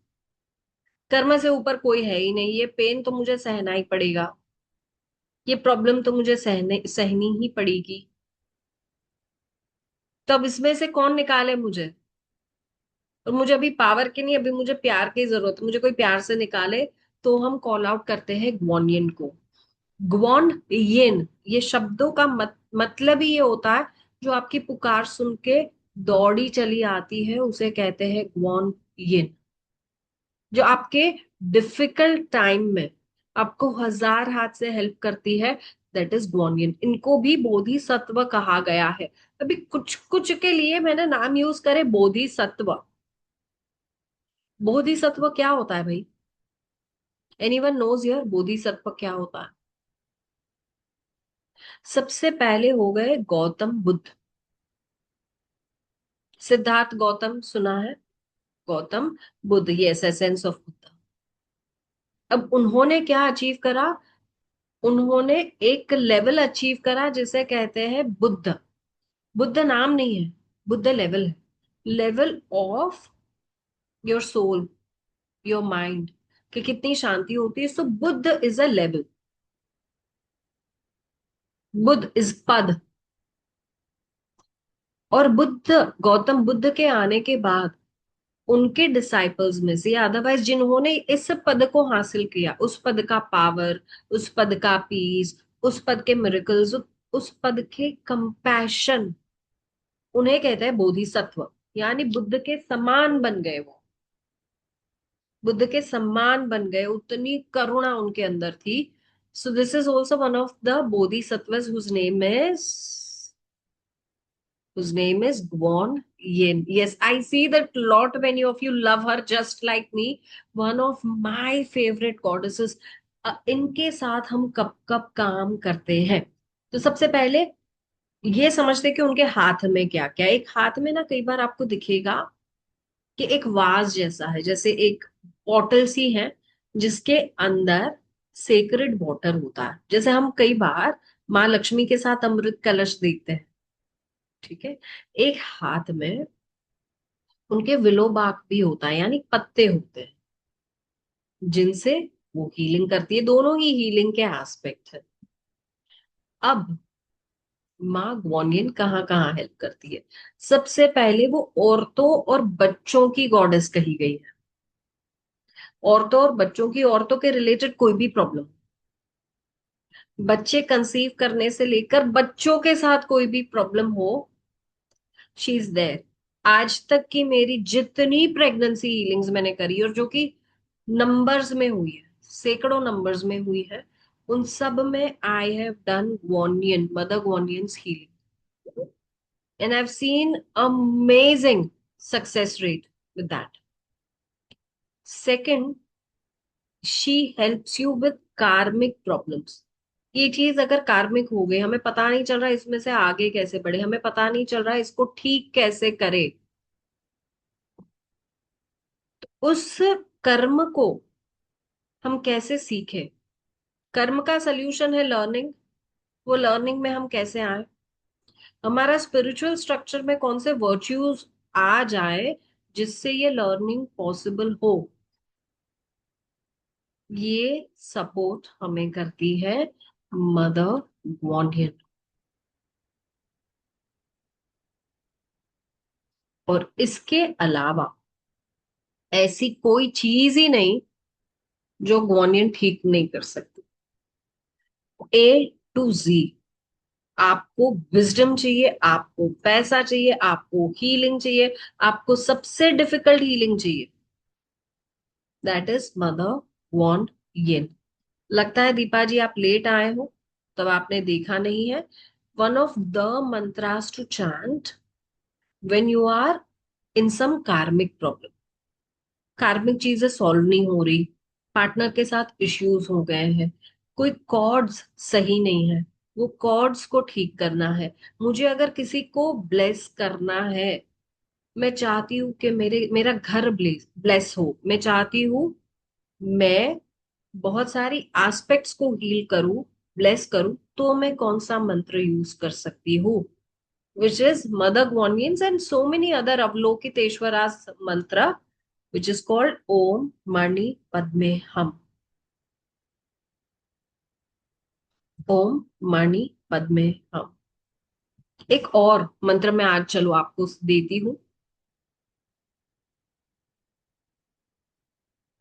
कर्म से ऊपर कोई है ही नहीं, ये पेन तो मुझे सहना ही पड़ेगा, ये प्रॉब्लम तो मुझे सहनी ही पड़ेगी। तब इसमें से कौन निकाले मुझे? और मुझे अभी पावर की नहीं, अभी मुझे प्यार की जरूरत है, मुझे कोई प्यार से निकाले। तो हम कॉल आउट करते हैं ग्वॉनियन को। ग्वॉन येन, ये शब्दों का मतलब ही ये होता है, जो आपकी पुकार सुन के दौड़ी चली आती है उसे कहते हैं ग्वॉन येन। जो आपके डिफिकल्ट टाइम में आपको हजार हाथ से हेल्प करती है, दैट इज ग्वॉनियन। इनको भी बोधिसत्व कहा गया है। अभी कुछ कुछ के लिए मैंने नाम यूज करे बोधिसत्व। बोधिसत्व क्या होता है भाई? एनीवन नोज हियर बोधिसत्व क्या होता है? सबसे पहले हो गए गौतम बुद्ध। सिद्धार्थ गौतम सुना है? गौतम बुद्ध, ये एसेंस ऑफ बुद्ध। अब उन्होंने क्या अचीव करा? उन्होंने एक लेवल अचीव करा जिसे कहते हैं बुद्ध। बुद्ध नाम नहीं है, बुद्ध लेवल है। Level of your soul, your mind, कि कितनी शांति होती है। So Buddha is a level, Buddha is पद। और बुद्ध, गौतम बुद्ध के आने के बाद उनके डिसाइपल्स में से, अदरवाइज जिन्होंने इस पद को हासिल किया, उस पद का पावर, उस पद का पीस, उस पद के मिरेकल्स, उस पद के कंपैशन, उन्हें कहते हैं बोधिसत्व। यानी बुद्ध के समान बन गए वो, बुद्ध के सम्मान बन गए, उतनी करुणा उनके अंदर थी। So this is also one of the bodhisattvas whose name is Guan Yin. Yes, I see that lot many of you love her just like me. One of my favorite goddesses. इनके साथ हम कब कब काम करते हैं? तो सबसे पहले ये समझते कि उनके हाथ में क्या क्या। एक हाथ में ना कई बार आपको दिखेगा कि एक वाज जैसा है, जैसे एक बॉटल सी है जिसके अंदर सेक्रेड वाटर होता है। जैसे हम कई बार माँ लक्ष्मी के साथ अमृत कलश देखते हैं, ठीक है। एक हाथ में उनके विलो बाग भी होता है, यानी पत्ते होते हैं जिनसे वो हीलिंग करती है। दोनों ही हीलिंग के एस्पेक्ट है। अब माँ ग्वानियन कहाँ कहाँ हेल्प करती है? सबसे पहले वो औरतों और बच्चों की गॉडेस कही गई है। औरतों और बच्चों की, औरतों के रिलेटेड कोई भी प्रॉब्लम, बच्चे कंसीव करने से लेकर बच्चों के साथ कोई भी प्रॉब्लम हो, शी इज देयर। आज तक की मेरी जितनी प्रेगनेंसी हीलिंग्स मैंने करी, और जो कि नंबर्स में हुई है, सैकड़ों नंबर्स में हुई है, उन सब में I have done Guanyin, mother Guanyin's healing, and I have seen amazing success rate with that. Second, she helps you with karmic problems. ये चीज अगर कार्मिक हो गई, हमें पता नहीं चल रहा इसमें से आगे कैसे बढ़े, हमें पता नहीं चल रहा इसको ठीक कैसे करे, उस कर्म को हम कैसे सीखें? कर्म का सल्यूशन है लर्निंग। वो लर्निंग में हम कैसे आए? हमारा स्पिरिचुअल स्ट्रक्चर में कौन से वर्च्यूज आ जाए जिससे ये लर्निंग पॉसिबल हो? ये सपोर्ट हमें करती है मदर ग्वानियन। और इसके अलावा ऐसी कोई चीज ही नहीं जो ग्वानियन ठीक नहीं कर सकती। A to Z। आपको विजडम चाहिए, आपको पैसा चाहिए, आपको हीलिंग चाहिए, आपको सबसे डिफिकल्ट हीलिंग चाहिए, दैट इज मदर वॉन्ट येन। लगता है दीपा जी आप लेट आए हो। तब आपने देखा नहीं है। One of the mantras to chant when you are in some karmic problem, कार्मिक चीजें सॉल्व नहीं हो रही, पार्टनर के साथ इश्यूज हो गए हैं, कोई कॉर्ड्स सही नहीं है, वो कॉर्ड्स को ठीक करना है। मुझे अगर किसी को ब्लेस करना है, मैं चाहती हूँ कि मेरा घर ब्लेस ब्लेस हो, मैं चाहती हूँ मैं बहुत सारी एस्पेक्ट्स को हील करूं, ब्लेस करूं, तो मैं कौन सा मंत्र यूज कर सकती हूँ? Which is mother Guanyin's and so many other Avalokiteshvaras mantra, which is called Om Mani Padme Hum. ओम मणि पद्मे हम। एक और मंत्र मैं आज चलो आपको देती हूँ।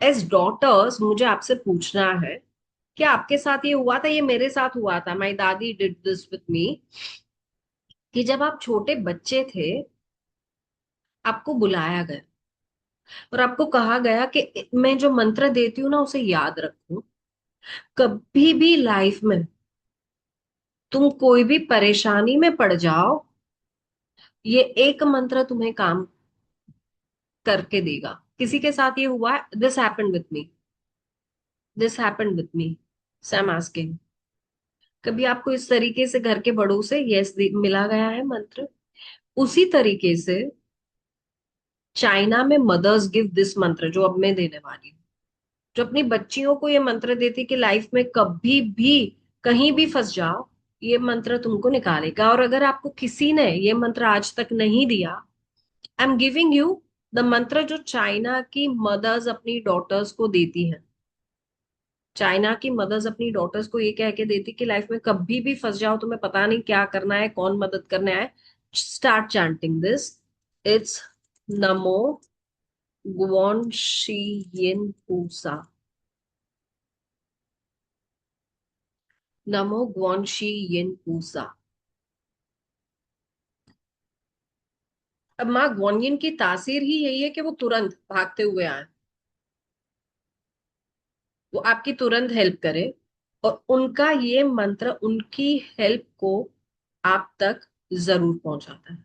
एज डॉटर्स मुझे आपसे पूछना है, क्या आपके साथ ये हुआ था? ये मेरे साथ हुआ था, माई दादी डिड दिस विथ मी, कि जब आप छोटे बच्चे थे, आपको बुलाया गया और आपको कहा गया कि मैं जो मंत्र देती हूँ ना उसे याद रखो, कभी भी लाइफ में तुम कोई भी परेशानी में पड़ जाओ, ये एक मंत्र तुम्हें काम करके देगा। किसी के साथ ये हुआ है? This happened with me, this happened with me, so I am asking, कभी आपको इस तरीके से घर के बड़ों से यस मिला गया है मंत्र? उसी तरीके से चाइना में मदर्स गिव दिस मंत्र, जो अब मैं देने वाली हूँ, जो अपनी बच्चियों को ये मंत्र देती कि लाइफ में कभी भी कहीं भी फंस जाओ, ये मंत्र तुमको निकालेगा। और अगर आपको किसी ने ये मंत्र आज तक नहीं दिया, I am giving you the मंत्र जो चाइना की मदर्स अपनी डॉटर्स को देती हैं। चाइना की मदर्स अपनी डॉटर्स को ये कह के देती कि लाइफ में कभी भी फंस जाओ, तुम्हें पता नहीं क्या करना है, कौन मदद करने आए, start chanting this. It's NaMo ग्वॉन she yin Pusa, NaMo ग्वॉन she यिन पूसा। अब माँ ग्वॉनगिन की तासीर ही यही है कि वो तुरंत भागते हुए आए, वो आपकी तुरंत हेल्प करे, और उनका ये मंत्र उनकी हेल्प को आप तक जरूर पहुंचाता है।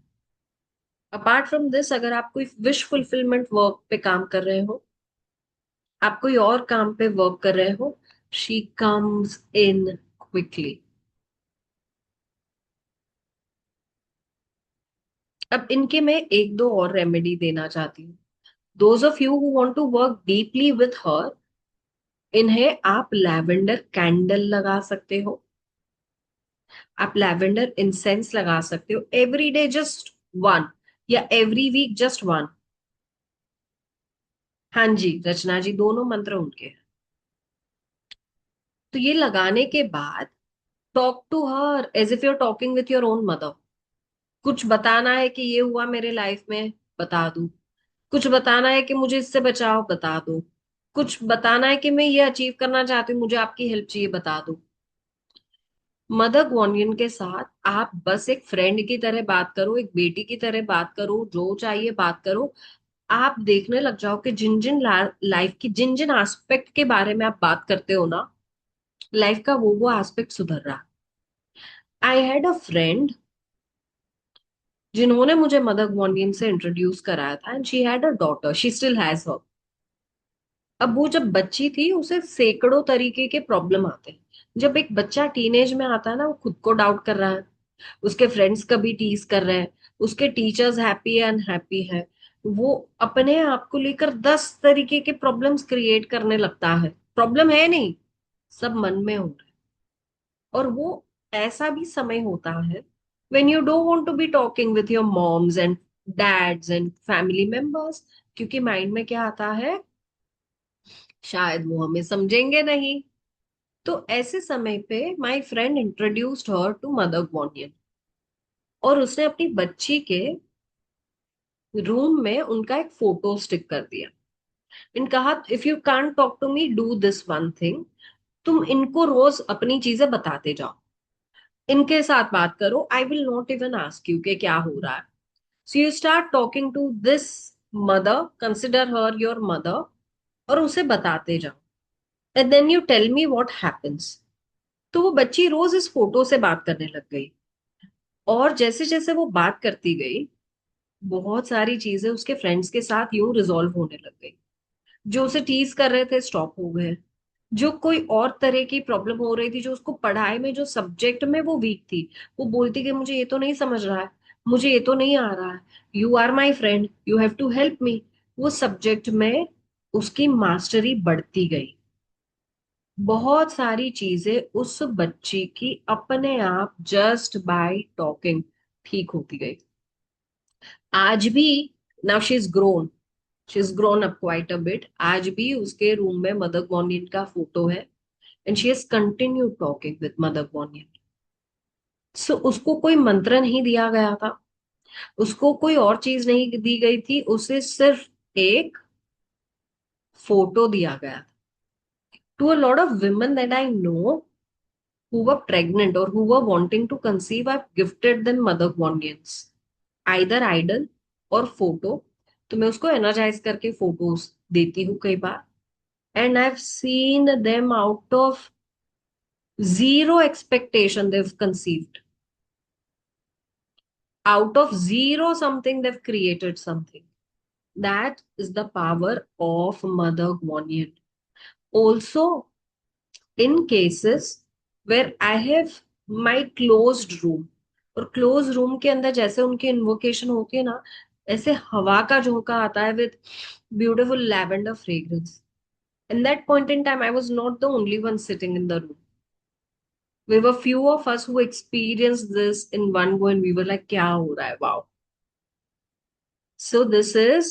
अपार्ट फ्रॉम दिस, अगर आप कोई विश फुलफिलमेंट वर्क पे काम कर रहे हो, आप कोई और काम पे वर्क कर रहे हो, शी कम्स इन क्विकली। अब इनके मैं एक दो और रेमेडी देना चाहती हूँ। Those of you who want to work deeply with her, इन्हें आप लैवेंडर कैंडल लगा सकते हो, आप लैवेंडर इंसेंस लगा सकते हो, एवरी डे जस्ट वन, या एवरी वीक जस्ट वन। हाँ जी रचना जी, दोनों मंत्र उनके हैं। तो ये लगाने के बाद talk to her as if you are talking with your own mother. कुछ बताना है कि ये हुआ मेरे लाइफ में, बता दो। कुछ बताना है कि मुझे इससे बचाओ, बता दो। कुछ बताना है कि मैं ये अचीव करना चाहती हूँ, मुझे आपकी हेल्प चाहिए, बता दो। मदर ग्वानियन के साथ आप बस एक फ्रेंड की तरह बात करो, एक बेटी की तरह बात करो, जो चाहिए बात करो। आप देखने लग जाओ कि जिन जिन लाइफ की जिन जिन एस्पेक्ट के बारे में आप बात करते हो ना, लाइफ का वो एस्पेक्ट सुधर रहा। आई हैड अ फ्रेंड जिन्होंने मुझे मदर ग्वानियन से इंट्रोड्यूस कराया था, and she had a daughter, she still has her. अब वो जब बच्ची थी, उसे सैकड़ों तरीके के प्रॉब्लम आते हैं। जब एक बच्चा टीनेज में आता है ना, वो खुद को डाउट कर रहा है, उसके फ्रेंड्स कभी टीज कर रहे हैं, उसके टीचर्स हैप्पी है अनहैप्पी है, वो अपने आप को लेकर 10 तरीके के प्रॉब्लम्स क्रिएट करने लगता है। प्रॉब्लम है नहीं, सब मन में हो रहा है। और वो ऐसा भी समय होता है when you don't want to be talking with your moms and dads and family members, क्योंकि माइंड में क्या आता है, शायद वो हमें समझेंगे नहीं। तो ऐसे समय पे my friend introduced her to mother Guanyin, और उसने अपनी बच्ची के रूम में उनका एक फोटो स्टिक कर दिया। इन कहा, if you can't talk to me, do this one thing, तुम इनको रोज अपनी चीजें बताते जाओ, इनके साथ बात करो, I will not even ask you कि क्या हो रहा है। So you start talking to this mother, consider her your mother, और उसे बताते जाओ, and then you tell me what happens. तो वो बच्ची रोज इस फोटो से बात करने लग गई। और जैसे जैसे वो बात करती गई, बहुत सारी चीजें उसके फ्रेंड्स के साथ यूं रिजॉल्व होने लग गई। जो उसे टीज कर रहे थे स्टॉप हो गए। जो कोई और तरह की प्रॉब्लम हो रही थी, जो उसको पढ़ाई में, जो सब्जेक्ट में वो वीक थी, वो बोलती कि मुझे ये तो नहीं समझ रहा है, मुझे ये तो नहीं आ रहा है, you are my friend, you have to help me. वो सब्जेक्ट में उसकी मास्टरी बढ़ती गई। बहुत सारी चीजें उस बच्ची की अपने आप जस्ट बाय टॉकिंग ठीक होती गई। आज भी, now she is grown up quite a bit, आज भी उसके रूम में मदर गॉर्नियन का फोटो है। And she has continue talking with mother Guanyin. So उसको कोई मंत्र नहीं दिया गया था, उसको कोई और चीज नहीं दी गई थी, उसे सिर्फ एक फोटो दिया गया। To a lot of women that I know who were pregnant or who were wanting to conceive, I've gifted them mother guardians, either idol और फोटो। तो मैं उसको एनर्जाइज करके फोटोज देती हूँ कई बार। And I have seen them out of zero expectation they've conceived, out of zero something they've created something. That is the power of mother guardian. Also, in cases where I have my closed room, और close room के अंदर जैसे उनकी invocation होती है ना, ऐसे हवा का झोंका आता है with beautiful lavender fragrance. In that point in time, I was not the only one sitting in the room. We were few of us who experienced this in one go, and we were like, "क्या हो रहा है? Wow!" So this is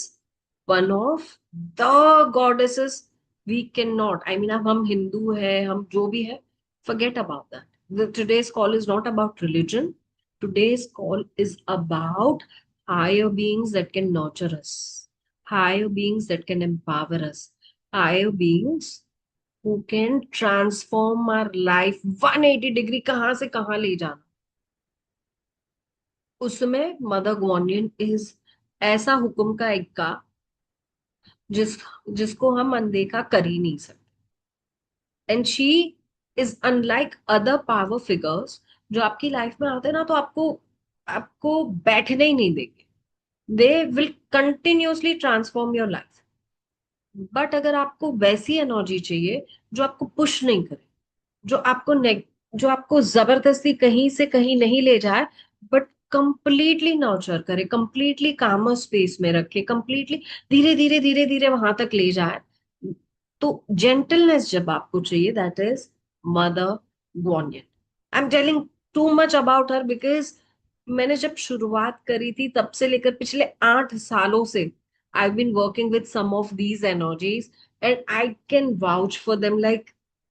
one of the goddesses we cannot. I mean, अब हम हिंदू है, हम जो भी है, forget about that. Today's call is not about religion. Today's call is about higher beings that can nurture us, higher beings that can empower us, higher beings who can transform our life 180 degree, कहाँ से कहाँ ले जाना। उसमें mother गॉर्नियन is ऐसा हुक्म का इक्का जिस जिसको हम अनदेखा कर ही नहीं सकते। And she is unlike other power figures जो आपकी लाइफ में आते हैं ना, तो आपको आपको बैठने ही नहीं देंगे। They will continuously transform your life. But अगर आपको वैसी एनर्जी चाहिए जो आपको पुश नहीं करे, जो आपको जो आपको जबरदस्ती कहीं से कहीं नहीं ले जाए, बट कंप्लीटली नर्चर करे, कंप्लीटली कामर स्पेस में रखे, कंप्लीटली धीरे धीरे धीरे धीरे वहां तक ले जाए, तो जेंटलनेस जब आपको चाहिए, that is mother Guanyin. I am telling too much about her because मैंने जब शुरुआत करी थी तब से लेकर पिछले 8 सालों से I been working with some of these energies, and I can vouch for them like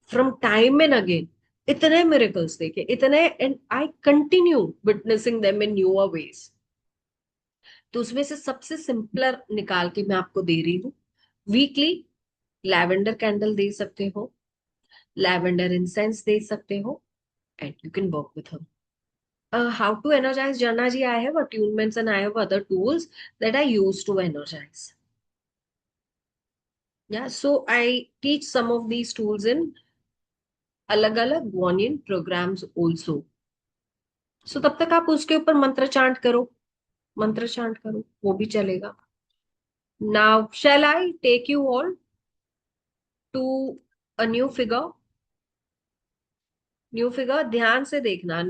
from time and again. इतने मिरेकल्स देखे, इतने, and I continue witnessing them in newer ways. तो उसमें से सबसे सिंपलर निकाल के मैं आपको दे रही हूँ। वीकली लैवेंडर कैंडल दे सकते हो, लैवेंडर इंसेंस दे सकते हो, and you can work with her. How to energize Jana ji? I have attunements and I have other tools that I use to energize. Yeah, so I teach some of these tools in अलग अलग Guanyin programs also. So तब तक आप उसके ऊपर मंत्र chant करो, वो भी चलेगा। Now, shall I take you all to a new figure? New figure ध्यान से देखना।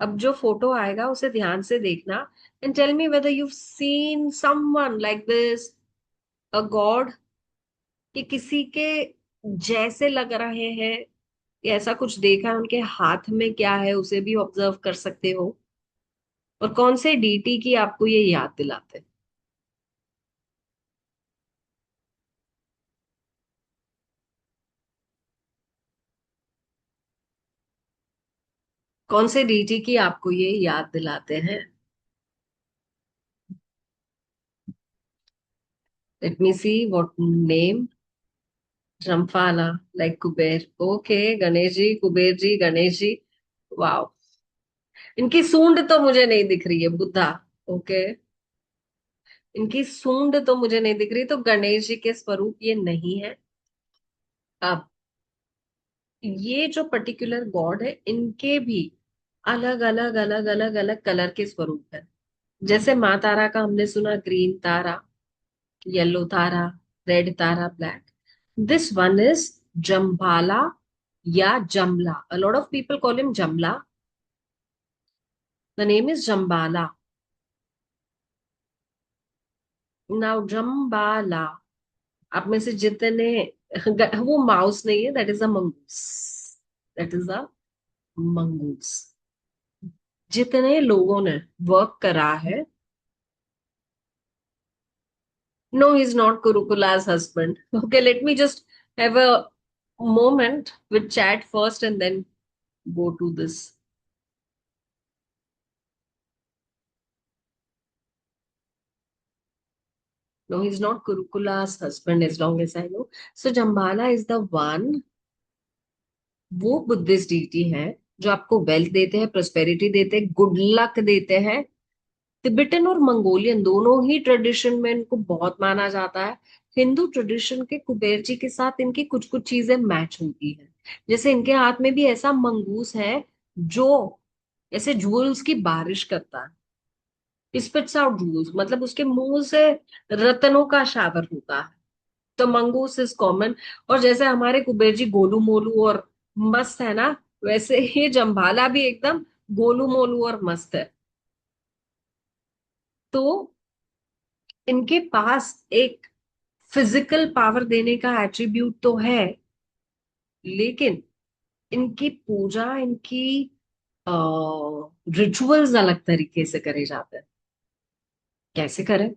अब जो फोटो आएगा उसे ध्यान से देखना, and tell me whether you seen someone like this, a god, कि किसी के जैसे लग रहे हैं, या ऐसा कुछ देखा है, उनके हाथ में क्या है उसे भी ऑब्जर्व कर सकते हो। और कौन से डीटी की आपको ये याद दिलाते हैं? कौन से डीटी की आपको ये याद दिलाते हैं? Let me see what name. रमफाला, like Kuber. Okay, Ganesh ji, Kuber ji, Ganesh ji. Wow. इनकी सूंड तो मुझे नहीं दिख रही है, बुद्धा। ओके, इनकी सूंड तो मुझे नहीं दिख रही, तो गणेश जी के स्वरूप ये नहीं है। अब ये जो पर्टिकुलर गॉड है, इनके भी अलग अलग अलग अलग अलग कलर के स्वरूप है। जैसे माँ तारा का हमने सुना, green Tara, yellow Tara, red Tara, black. This one is Jambhala या जमला. A lot of people call him Jamla. The name is Jambala. Now Jambala, आप में से जितने वो माउस नहीं है, that is a mongoose. That is a mongoose. जितने लोगों ने वर्क करा है. No, he's not Kurukula's husband. Okay, let me just have a moment with chat first and then go to this. No, he's not Kurukula's husband as long as I know. So Jambala is the one, वो Buddhist DT है जो आपको wealth देते हैं, prosperity देते हैं, good luck देते हैं. तिब्बतन और मंगोलियन दोनों ही ट्रेडिशन में इनको बहुत माना जाता है. हिंदू ट्रेडिशन के कुबेर जी के साथ इनकी कुछ कुछ चीजें मैच होती हैं. जैसे इनके हाथ में भी ऐसा मंगूस है जो ऐसे जूल्स की बारिश करता है. स्पिट्स आउट जूल्स, मतलब उसके मुंह से रत्नों का शावर होता है. तो मंगूस इज कॉमन. और जैसे हमारे कुबेर जी गोलू मोलू और मस्त है ना, वैसे ही जम्भाला भी एकदम गोलू मोलू और मस्त है. तो इनके पास एक फिजिकल पावर देने का एट्रीब्यूट तो है, लेकिन इनकी पूजा, इनकी रिचुअल्स अलग तरीके से करे जाते हैं. कैसे करें?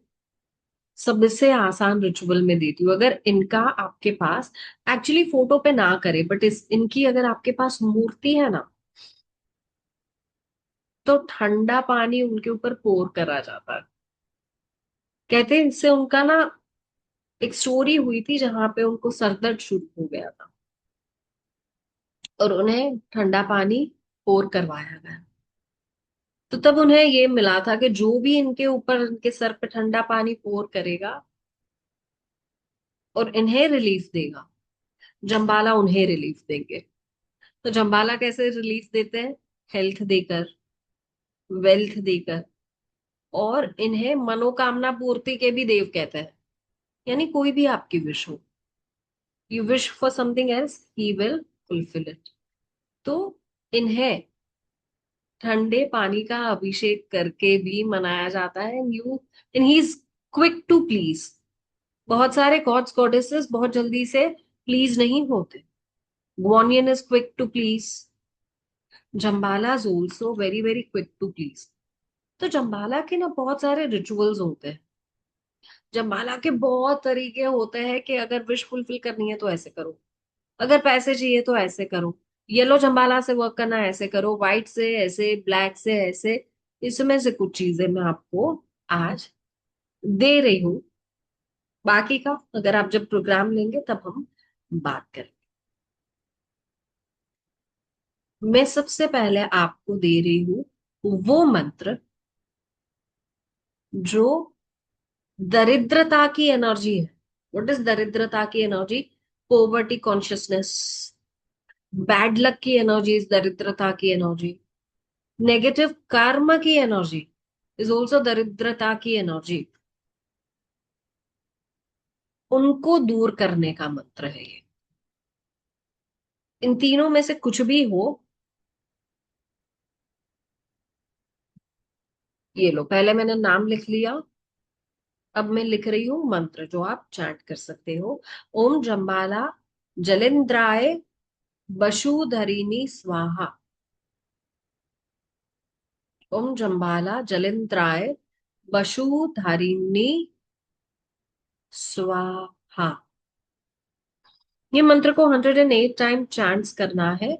सबसे आसान रिचुअल में देती हूँ. अगर इनका आपके पास, एक्चुअली फोटो पे ना करे, बट इनकी अगर आपके पास मूर्ति है ना, तो ठंडा पानी उनके ऊपर पोर करा जाता है. कहते हैं इससे उनका ना, एक स्टोरी हुई थी जहां पे उनको सरदर्द शुरू हो गया था और उन्हें ठंडा पानी पोर करवाया गया. तो तब उन्हें ये मिला था कि जो भी इनके ऊपर, इनके सर पे ठंडा पानी पोर करेगा और इन्हें रिलीफ देगा, जम्बाला उन्हें रिलीफ देंगे. तो जम्बाला कैसे रिलीफ देते हैं? हेल्थ देकर, वेल्थ देकर, और इन्हें मनोकामना पूर्ति के भी देव कहते हैं. यानी कोई भी आपकी विश हो, you wish for something else, he will fulfil it. तो इन्हें ठंडे पानी का अभिषेक करके भी मनाया जाता है. And he is quick to please. बहुत सारे गॉड्स गॉडेसेस बहुत जल्दी से प्लीज नहीं होते. Guanyin is quick to please. Jambhala is also very very quick to please. तो जम्बाला के ना बहुत सारे रिचुअल्स होते हैं. जम्बाला के बहुत तरीके होते हैं कि अगर विश फुलफिल करनी है तो ऐसे करो, अगर पैसे चाहिए तो ऐसे करो, येलो जम्बाला से वर्क करना है ऐसे करो, व्हाइट से ऐसे, ब्लैक से ऐसे. इसमें से कुछ चीजें मैं आपको आज दे रही हूँ. बाकी का अगर आप जब प्रोग्राम लेंगे तब हम बात करें. मैं सबसे पहले आपको दे रही हूँ वो मंत्र जो दरिद्रता की एनर्जी है. व्हाट इज दरिद्रता की energy? Poverty consciousness. Bad luck की एनर्जी इज दरिद्रता की एनर्जी. नेगेटिव कर्म की एनर्जी इज ऑल्सो दरिद्रता की एनर्जी. उनको दूर करने का मंत्र है ये. इन तीनों में से कुछ भी हो. ये लो, पहले मैंने नाम लिख लिया, अब मैं लिख रही हूं मंत्र जो आप चैंट कर सकते हो. ओम जम्बाला जलेंद्राय बशुधरिणी स्वाहा. ओम जम्बाला जलेंद्राय बशुधरिणी स्वाहा. ये मंत्र को 108 टाइम चांट्स करना है.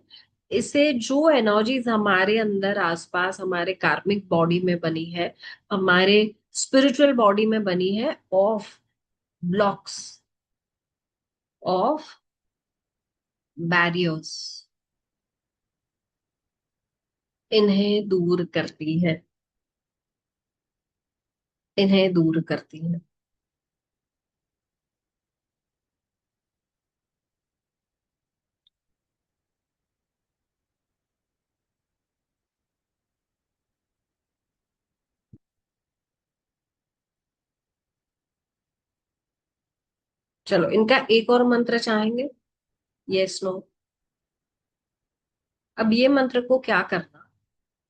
इसे जो एनर्जीज हमारे अंदर आसपास, हमारे कार्मिक बॉडी में बनी है, हमारे स्पिरिचुअल बॉडी में बनी है, ऑफ ब्लॉक्स, ऑफ बैरियर्स, इन्हें दूर करती है, इन्हें दूर करती है. चलो, इनका एक और मंत्र चाहेंगे? Yes, no? अब ये मंत्र को क्या करना,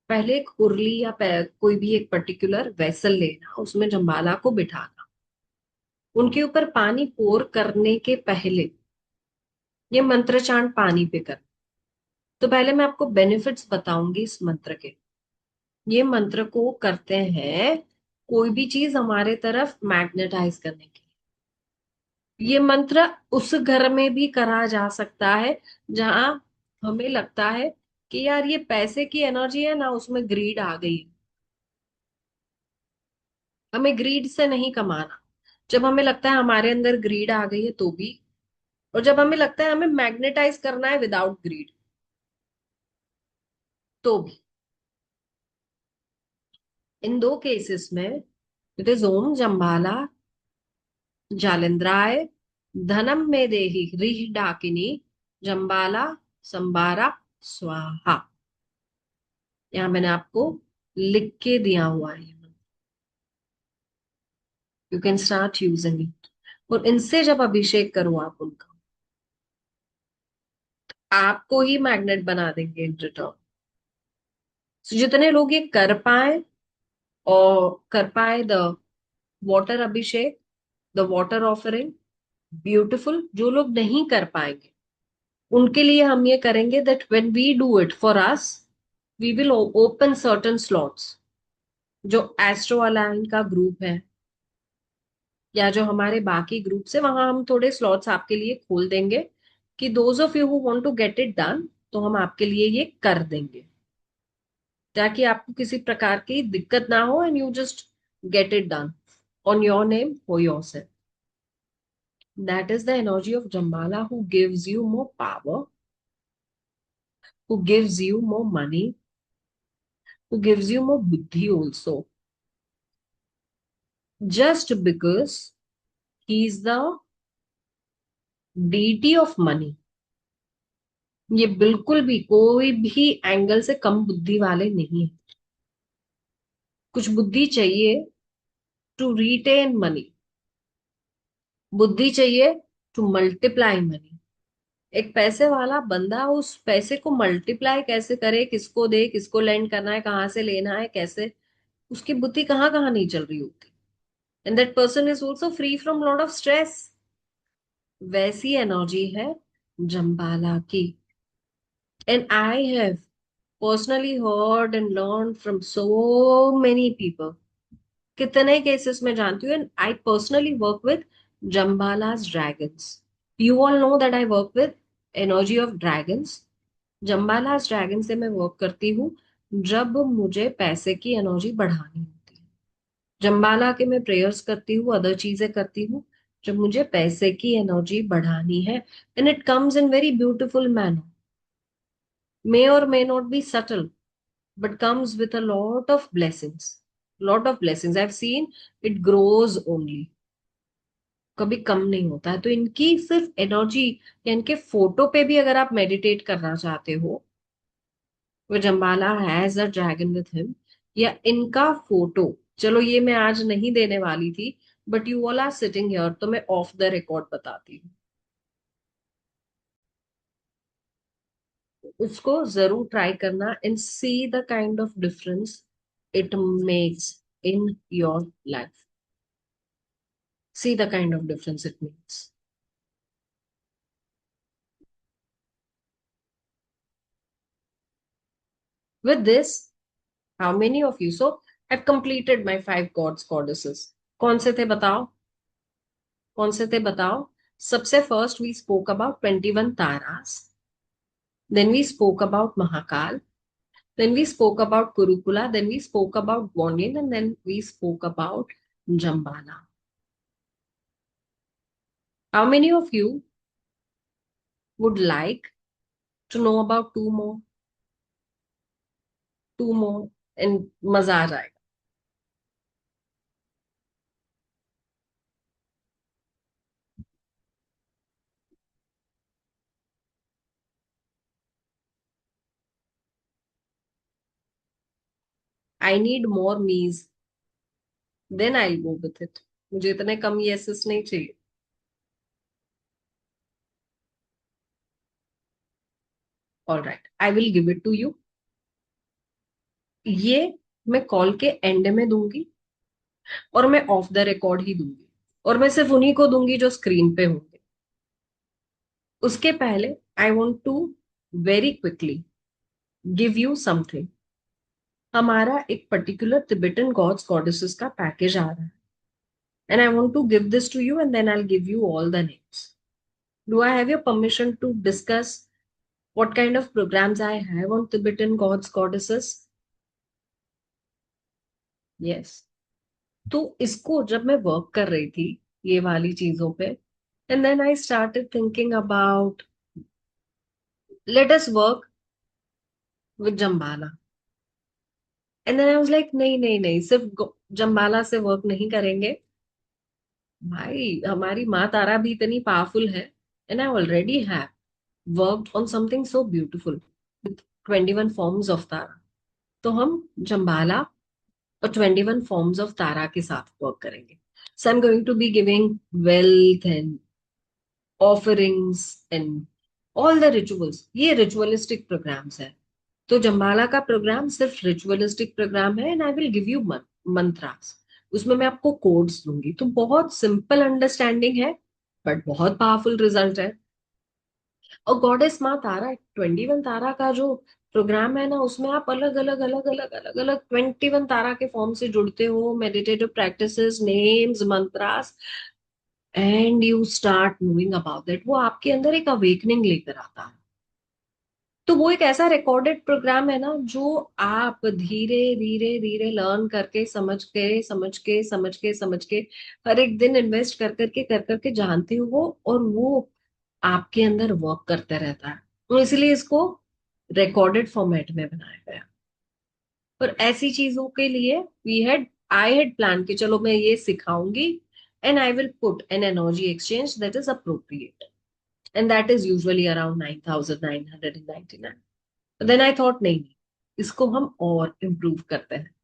पहले एक उर्ली या कोई भी एक पर्टिकुलर वेसल लेना, उसमें जम्बाला को बिठाना, उनके ऊपर पानी पोर करने के पहले ये मंत्र चांट पानी पे करना। तो पहले मैं आपको बेनिफिट्स बताऊंगी इस मंत्र के। ये मंत्र को करते हैं कोई भी चीज हमारे तरफ मैग्नेटाइज करने के लिए। ये मंत्र उस घर में भी करा जा सकता है जहां हमें लगता है कि यार ये पैसे की एनर्जी है ना, उसमें ग्रीड आ गई है, हमें ग्रीड से नहीं कमाना। जब हमें लगता है हमारे अंदर ग्रीड आ गई है तो भी, और जब हमें लगता है हमें मैग्नेटाइज करना है विदाउट ग्रीड तो भी। इन दो केसेस में इट इज ओम जम्बाला जालिंद्राय धनम में देहि रीह डाकिनी जम्बाला संबारा स्वाहा। यहाँ मैंने आपको लिख के दिया हुआ है, you can start using it. और इनसे जब अभिषेक करो आप उनका, आपको ही मैग्नेट बना देंगे इन रिटर्न। जितने लोग ये कर पाए, और कर पाए the water Abhishek, the water offering, beautiful. जो लोग नहीं कर पाएंगे उनके लिए हम ये करेंगे that when we do it for us, we will open certain slots. जो एस्ट्रो अलाइन का ग्रुप है या जो हमारे बाकी ग्रुप्स है, वहां हम थोड़े स्लॉट्स आपके लिए खोल देंगे कि those of you who want to get it done, तो हम आपके लिए ये कर देंगे, ताकि आपको किसी प्रकार की दिक्कत ना हो and you just get it done on your name for yourself. That is the energy of Jambala, who gives you more power, who gives you more money, who gives you more buddhi also. Just because he is the deity of money, ये बिल्कुल भी कोई भी angle से कम बुद्धि वाले नहीं है। कुछ बुद्धि चाहिए टू रिटेन मनी, बुद्धि चाहिए टू मल्टीप्लाई मनी। एक पैसे वाला बंदा उस पैसे को मल्टीप्लाई कैसे करे, किसको दे, किसको लेंड करना है, कहाँ से लेना है, कैसे, उसकी बुद्धि कहाँ कहाँ नहीं चल रही होती। And that person is also free from lot of stress. वैसी एनर्जी है जम्बाला की। And I have personally heard and learn from so many people. कितने केसेस में जानती हूँ, and I personally work with Jambhala's dragons. You all know that I work with energy of dragons. Jambhala's dragon से मैं work करती हूँ जब मुझे पैसे की एनर्जी बढ़ानी होती है। जम्बाला के मैं प्रेयर्स करती हूँ, अदर चीजें करती हूँ जब मुझे पैसे की एनर्जी बढ़ानी है। And it comes in very beautiful manner, may और may not be subtle, but comes with a lot of blessings. Lot of blessings I've seen, it grows only, कभी कम नहीं होता है। तो इनकी सिर्फ एनर्जी या इनके फोटो पे भी अगर आप मेडिटेट करना चाहते हो, वो Jambhala has a dragon with him, या इनका फोटो, चलो ये मैं आज नहीं देने वाली थी, but you all are sitting here तो मैं ऑफ द रिकॉर्ड बताती हूँ। उसको जरूर ट्राई करना and see the kind of difference it makes in your life. See the kind of difference it makes. With this, how many of you? So, I've completed my 5 gods, goddesses. कौन से थे बताओ? कौन से थे बताओ? सबसे first we spoke about 21 taras. Then we spoke about Mahakal. Then we spoke about Kurukula. Then we spoke about Guanyin. And then we spoke about Jambala. How many of you would like to know about two more? Two more. And मजा आ जाएगा. I need more me's. Then I go with it. मुझे इतने कम yeses नहीं चाहिए। All right, I will give it to you. ये मैं call के एंड में दूंगी, और मैं ऑफ द रिकॉर्ड ही दूंगी, और मैं सिर्फ उन्हीं को दूंगी जो स्क्रीन पे होंगे। उसके पहले I want to very quickly give you something. हमारा एक पर्टिकुलर तिबेटन गॉड्स गॉडेसेस का पैकेज आ रहा है, and I want to give this to you, and then I give you all the names. Do I have your permission to discuss what kind of programs I have on Tibetan gods, goddesses? Yes. तो इसको जब मैं work कर रही थी ये वाली चीजों पे, and then I started thinking about, let us work with Jambhala. And then I was like, नहीं नहीं नहीं, सिर्फ जम्बाला से वर्क नहीं करेंगे भाई, हमारी माँ तारा भी इतनी पावरफुल है। And I already have worked on something so beautiful with 21 forms of Tara. तो हम जम्बाला और 21 फॉर्म्स ऑफ तारा के साथ वर्क करेंगे। So I am going to be giving wealth and offerings and all the rituals. ये रिचुअलिस्टिक प्रोग्राम्स है। तो जम्बाला का प्रोग्राम सिर्फ रिचुअलिस्टिक प्रोग्राम है, and I will give you mantras. उसमें मैं आपको कोड्स दूंगी, तो बहुत सिंपल अंडरस्टैंडिंग है, बट बहुत पावरफुल रिजल्ट है। और गॉडेस माँ तारा, 21 तारा का जो प्रोग्राम है ना, उसमें आप अलग अलग अलग अलग अलग अलग 21 तारा के फॉर्म से जुड़ते हो, meditative practices, names, mantras, and you start knowing about that. वो आपके अंदर एक अवेकनिंग लेकर आता है। तो वो एक ऐसा रिकॉर्डेड प्रोग्राम है ना, जो आप धीरे धीरे धीरे लर्न करके, समझ के हर एक दिन इन्वेस्ट कर करके जानते हो वो, और वो आपके अंदर वर्क करते रहता है। तो इसलिए इसको रिकॉर्डेड फॉर्मेट में बनाया गया। और ऐसी चीजों के लिए आई हैड प्लान कि चलो मैं ये सिखाऊंगी, and I will put an energy exchange that is appropriate, and that is usually around 9,999। Then I thought, नहीं, इसको हम और इम्प्रूव करते हैं।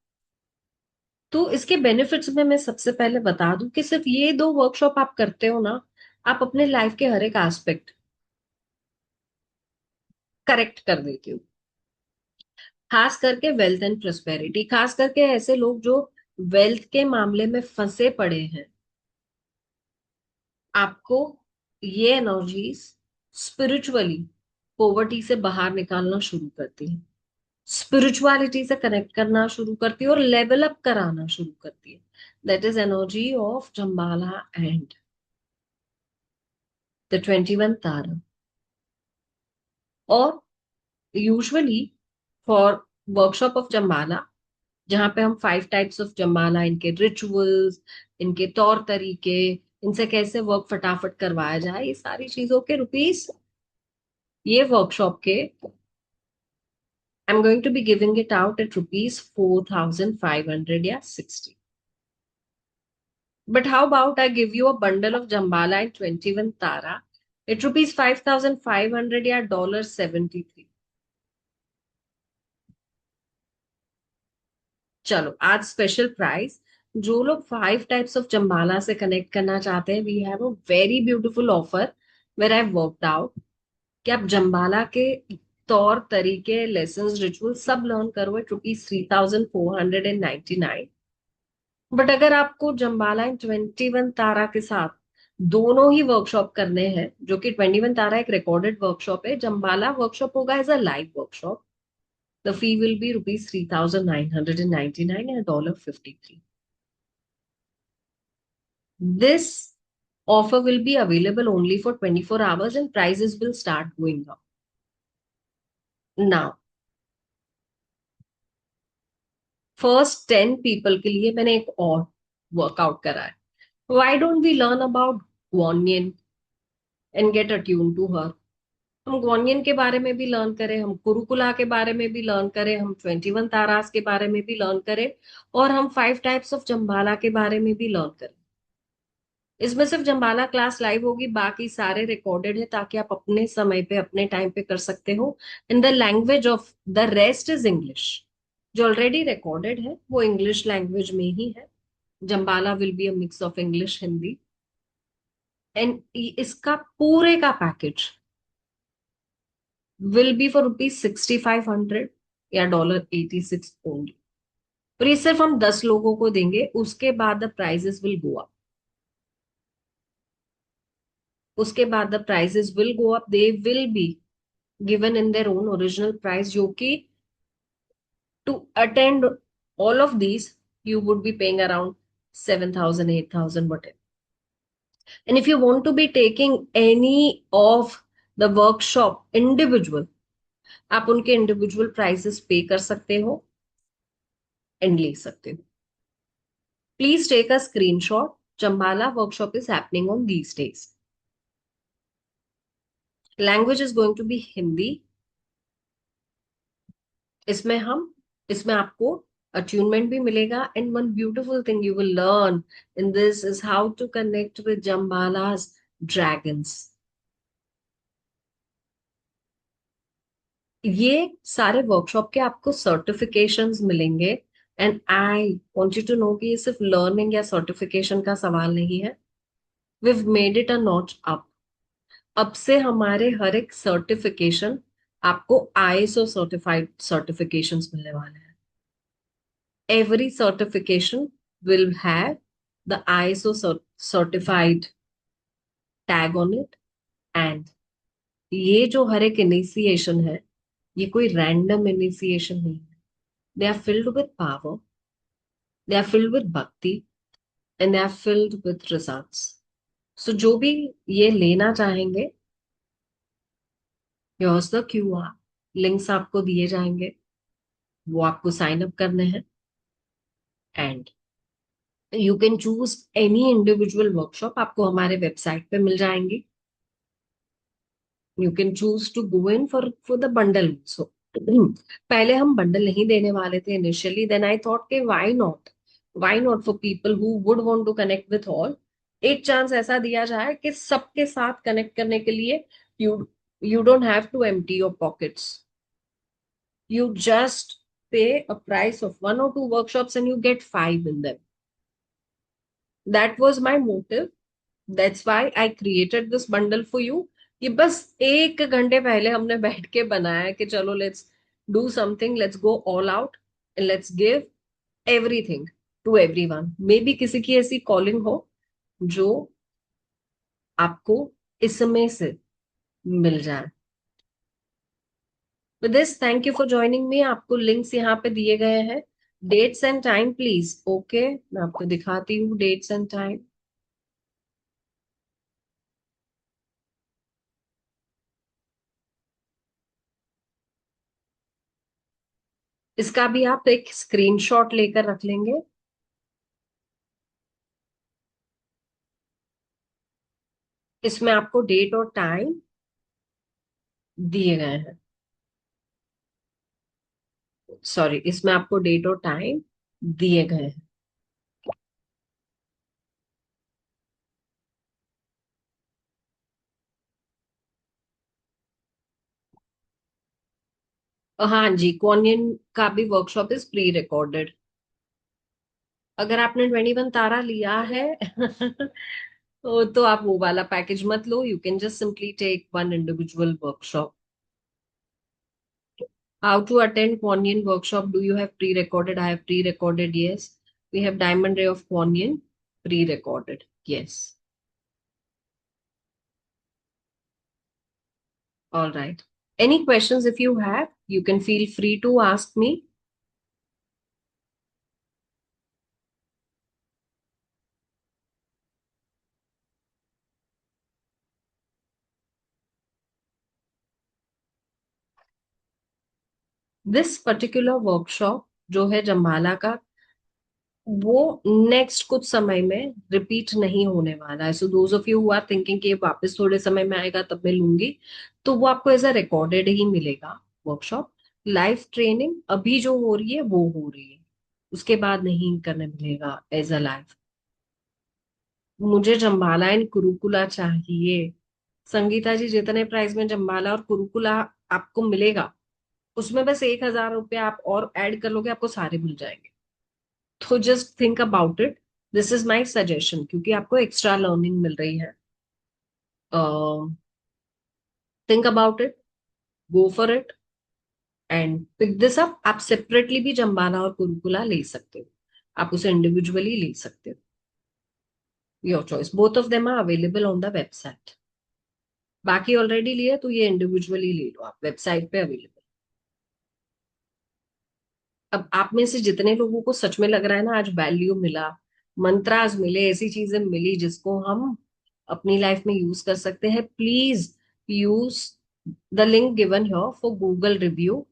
तो इसके बेनिफिट्स में मैं सबसे पहले बता दूं कि सिर्फ ये दो वर्कशॉप आप करते हो ना, आप अपने लाइफ के हर एक एस्पेक्ट करेक्ट कर देते हो। खास करके वेल्थ एंड प्रोस्पेरिटी, खास करके ऐसे लोग जो वेल्थ के मामले में फंसे पड़े हैं, आपको ये एनर्जीज स्पिरिचुअली पॉवर्टी से बाहर निकालना शुरू करती है, स्पिरिचुअलिटी से कनेक्ट करना शुरू करती है, और लेवल अप कराना शुरू करती है। That is energy of Jambhala and the 21 Tara. और usually for workshop of Jambhala, जहां पे हम 5 टाइप्स ऑफ जम्बाला, इनके रिचुअल्स, इनके तौर तरीके, इनसे कैसे वर्क फटाफट करवाया जाए, ये सारी चीजों के रुपीस, ये वर्कशॉप के I am going to be giving it out at rupees 4,500 या 60। But how about I give you a bundle of Jambala and 21 Tara at rupees 5,500 या $73। चलो आज स्पेशल प्राइस। जो लोग 5 टाइप्स ऑफ जम्बाला से कनेक्ट करना चाहते हैं, we have a very beautiful offer where I worked out कि आप जम्बाला के तौर तरीके, लेसन, रिचुअल सब लर्न करो एट रुपीज 3,499। बट अगर आपको जम्बाला एंड 21 तारा के साथ दोनों ही वर्कशॉप करने हैं, जो कि 21 तारा एक रिकॉर्डेड वर्कशॉप है, जम्बाला वर्कशॉप होगा as a live workshop, the fee will be rupees 3,999 या $53। This offer will be available only for 24 hours and prices will start going up. Now, first 10 people के लिए मैंने एक और वर्कआउट करा है। Why don't we learn about Guanyin and get attuned to her? हम ग्वानियन के बारे में भी लर्न करें, हम कुरुकुला के बारे में भी लर्न करें, हम 21 तारास के बारे में भी लर्न करें, और हम 5 टाइप्स ऑफ जम्बाला के बारे में भी लर्न करें। इसमें सिर्फ जम्बाला क्लास लाइव होगी, बाकी सारे रिकॉर्डेड है, ताकि आप अपने समय पे, अपने टाइम पे कर सकते हो। In the language of the rest is English. जो ऑलरेडी रिकॉर्डेड है वो इंग्लिश लैंग्वेज में ही है। Jambhala will be a mix of English, Hindi, and इसका पूरे का पैकेज विल बी फॉर ₹6500 या $86 ओनली। और ये सिर्फ हम 10 लोगों को देंगे, उसके बाद the prices will go up. उसके बाद the prices will go up, they will be given in their own original price, जो कि to attend all of these, you would be paying around 7,000, 8,000, whatever. And if you want to be taking any of the workshop individual, आप उनके individual prices pay कर सकते हो and ले सकते हो. Please take a screenshot. Chambala workshop is happening on these days. Language is going to be Hindi. इसमें आपको attunement भी मिलेगा, and one beautiful thing you will learn in this is how to connect with Jambala's dragons. ये सारे workshop के आपको certifications मिलेंगे, and I want you to know कि ये सिर्फ लर्निंग या सर्टिफिकेशन का सवाल नहीं है। We've made it a notch up. अब से हमारे हर एक सर्टिफिकेशन आपको आईएसओ सर्टिफाइड सर्टिफिकेशंस मिलने वाले हैं। Every certification will have the ISO certified tag on it, and ये जो हर एक इनिशिएशन है, ये कोई रैंडम इनिशिएशन नहीं है। They are filled with power, they are filled with bhakti, and they are filled with results. So जो भी ये लेना चाहेंगे, here's the QR, लिंक्स आपको दिए जाएंगे, वो आपको साइन अप करने हैं, and you can choose any individual workshop, आपको हमारे वेबसाइट पे मिल जाएंगी। You can choose to go in for the bundle. So पहले हम बंडल नहीं देने वाले थे इनिशियली, देन आई थॉट के why not for people who would want to connect with all, एक चांस ऐसा दिया जाए कि सबके साथ कनेक्ट करने के लिए you you don't have to empty your pockets, you just pay a price of 1 or 2 workshops and you get 5 in them. That was my motive. That's why I created this bundle for you. ये बस 1 घंटे पहले हमने बैठ के बनाया कि चलो let's do something, let's go all out and let's give everything to everyone. Maybe किसी की ऐसी कॉलिंग हो जो आपको इसमें से मिल जाए। With this, thank you for joining me. आपको लिंक्स यहाँ पे दिए गए हैं। Dates and time please. Okay, मैं आपको दिखाती हूँ डेट्स एंड टाइम। इसका भी आप एक स्क्रीनशॉट लेकर रख लेंगे। इसमें आपको डेट और टाइम दिए गए हैं। सॉरी, इसमें आपको डेट और टाइम दिए गए हैं। हाँ जी, क्वानियन का भी वर्कशॉप इज प्री रिकॉर्डेड। अगर आपने 21 तारा लिया है तो आप वो वाला पैकेज मत लो। You can just simply take one individual workshop. How to attend Kuan workshop? Do you have pre-recorded? I have pre-recorded. Yes. We have Diamond Ray of Kuan pre-recorded. Yes. All right. Any questions if you have, you can feel free to ask me. This particular workshop जो है जम्बाला का, वो next कुछ समय में repeat नहीं होने वाला है। So those of you who are thinking कि वापस थोड़े समय में आएगा तब मैं लूंगी, तो वो आपको एज अ रिकॉर्डेड ही मिलेगा वर्कशॉप। लाइव ट्रेनिंग अभी जो हो रही है वो हो रही है, उसके बाद नहीं करने मिलेगा एज अ लाइव। मुझे जम्बाला एंड कुरुकुला चाहिए। संगीता जी, जितने प्राइस में जम्बाला और कुरुकुला आपको मिलेगा, उसमें बस 1,000 रुपया आप और ऐड कर लोगे, आपको सारे मिल जाएंगे। तो just think about it. This is my suggestion, क्योंकि आपको एक्स्ट्रा लर्निंग मिल रही है। Think about it. Go for it and pick this up. आप सेपरेटली भी जम्बाना और कुरुकुला ले सकते हो, आप उसे इंडिविजुअली ले सकते हो, your choice. Both of them are available on the website. बाकी ऑलरेडी लिए तो ये इंडिविजुअली ले लो, आप वेबसाइट पे अवेलेबल। अब आप में से जितने लोगों को सच में लग रहा है ना आज वैल्यू मिला, मंत्रास मिले, ऐसी चीजें मिली जिसको हम अपनी लाइफ में यूज कर सकते हैं, please use the link given here for Google review,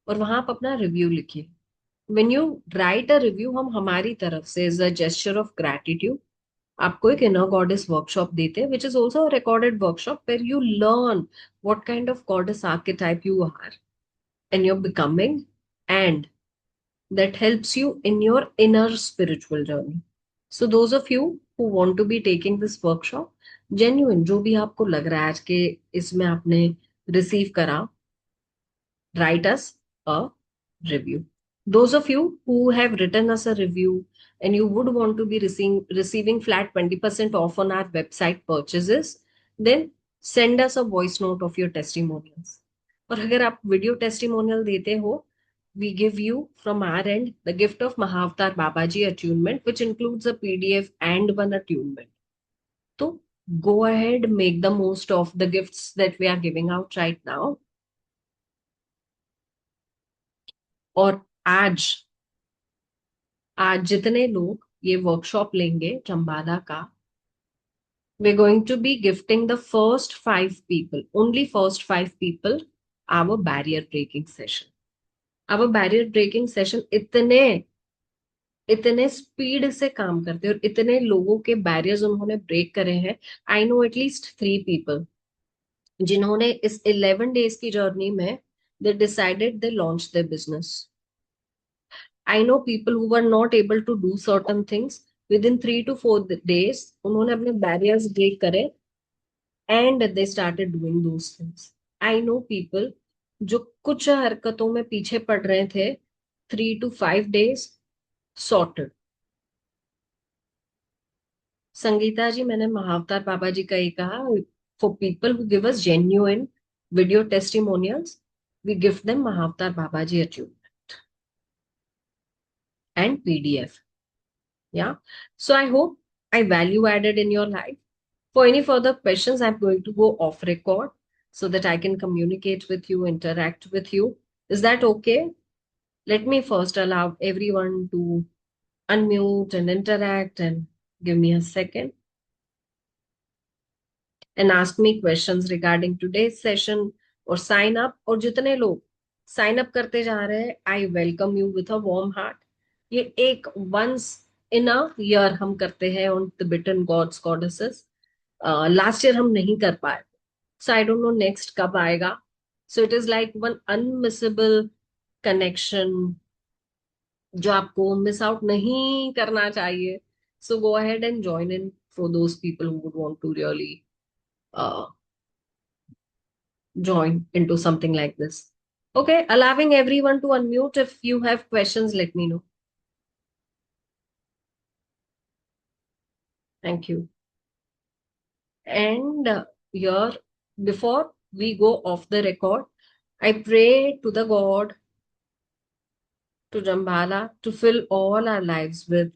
और वहां आप अपना रिव्यू लिखिए। When you write a review, हम हमारी तरफ से as a gesture of gratitude आपको एक इनर गॉडेस वर्कशॉप देते हैं, which is also recorded workshop where you learn what kind of goddess archetype you are and you're becoming, and that helps you in your inner spiritual journey. So those of you who want to be taking this workshop, genuine जो भी आपको लग रहा है आज के इसमें आपने रिसीव करा, write us a review. Those of you who have written us a review and you would want to be receiving flat 20% off on our website purchases, then send us a voice note of your testimonials. और अगर आप video testimonial देते हो, we give you from our end the gift of Mahavtar Babaji attunement, which includes a PDF and one attunement. So go ahead, make the most of the gifts that we are giving out right now. और आज आज जितने लोग ये workshop लेंगे चंबाला का, we're going to be gifting the first 5 people, only first 5 people, our barrier breaking session. our barrier breaking session इतने इतने स्पीड से काम करते हैं और इतने लोगों के बैरियर्स उन्होंने ब्रेक करे हैं। आई नो एटलीस्ट 3 people जिन्होंने इस 11 days की जर्नी में they decided they launch their business. I know people who were not able to do certain things within 3 to 4 days. उन्होंने अपने barriers break करे and they started doing those things. I know people जो कुछ हरकतों में पीछे पड़ रहे थे, 3 to 5 days sorted. संगीता जी, मैंने महावतार बाबा जी का ही कहा, for people who give us genuine video testimonials, we give them Mahavatar Baba ji attunement and PDF. Yeah. So I hope I value added in your life. For any further questions, I'm going to go off record so that I can communicate with you, interact with you. Is that okay? Let me first allow everyone to unmute and interact and give me a second and ask me questions regarding today's session or sign up. और जितने लोग sign up करते जा रहे हैं, I welcome you with a warm heart. ये एक once in a year हम करते हैं on Tibetan gods goddesses. Last year हम नहीं कर पाए, so I don't know next कब आएगा. So it is like one unmissable connection जो आपको मिस आउट नहीं करना चाहिए. So go ahead and join in for those people who would want to really join into something like this. Okay, allowing everyone to unmute. If you have questions, let me know. Thank you. And here, before we go off the record, I pray to the God, to Jambhala, to fill all our lives with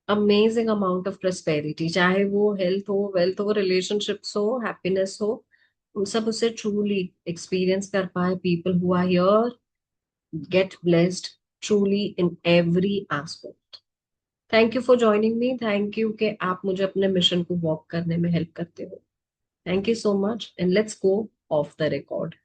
amazing amount of prosperity. चाहे वो health हो, wealth हो, relationships हो, happiness हो, हम सब उसे truly experience कर पाए. People who are here get blessed truly in every aspect. Thank you for joining me. Thank you कि आप मुझे अपने mission को walk करने में help करते हो. Thank you so much and let's go off the record.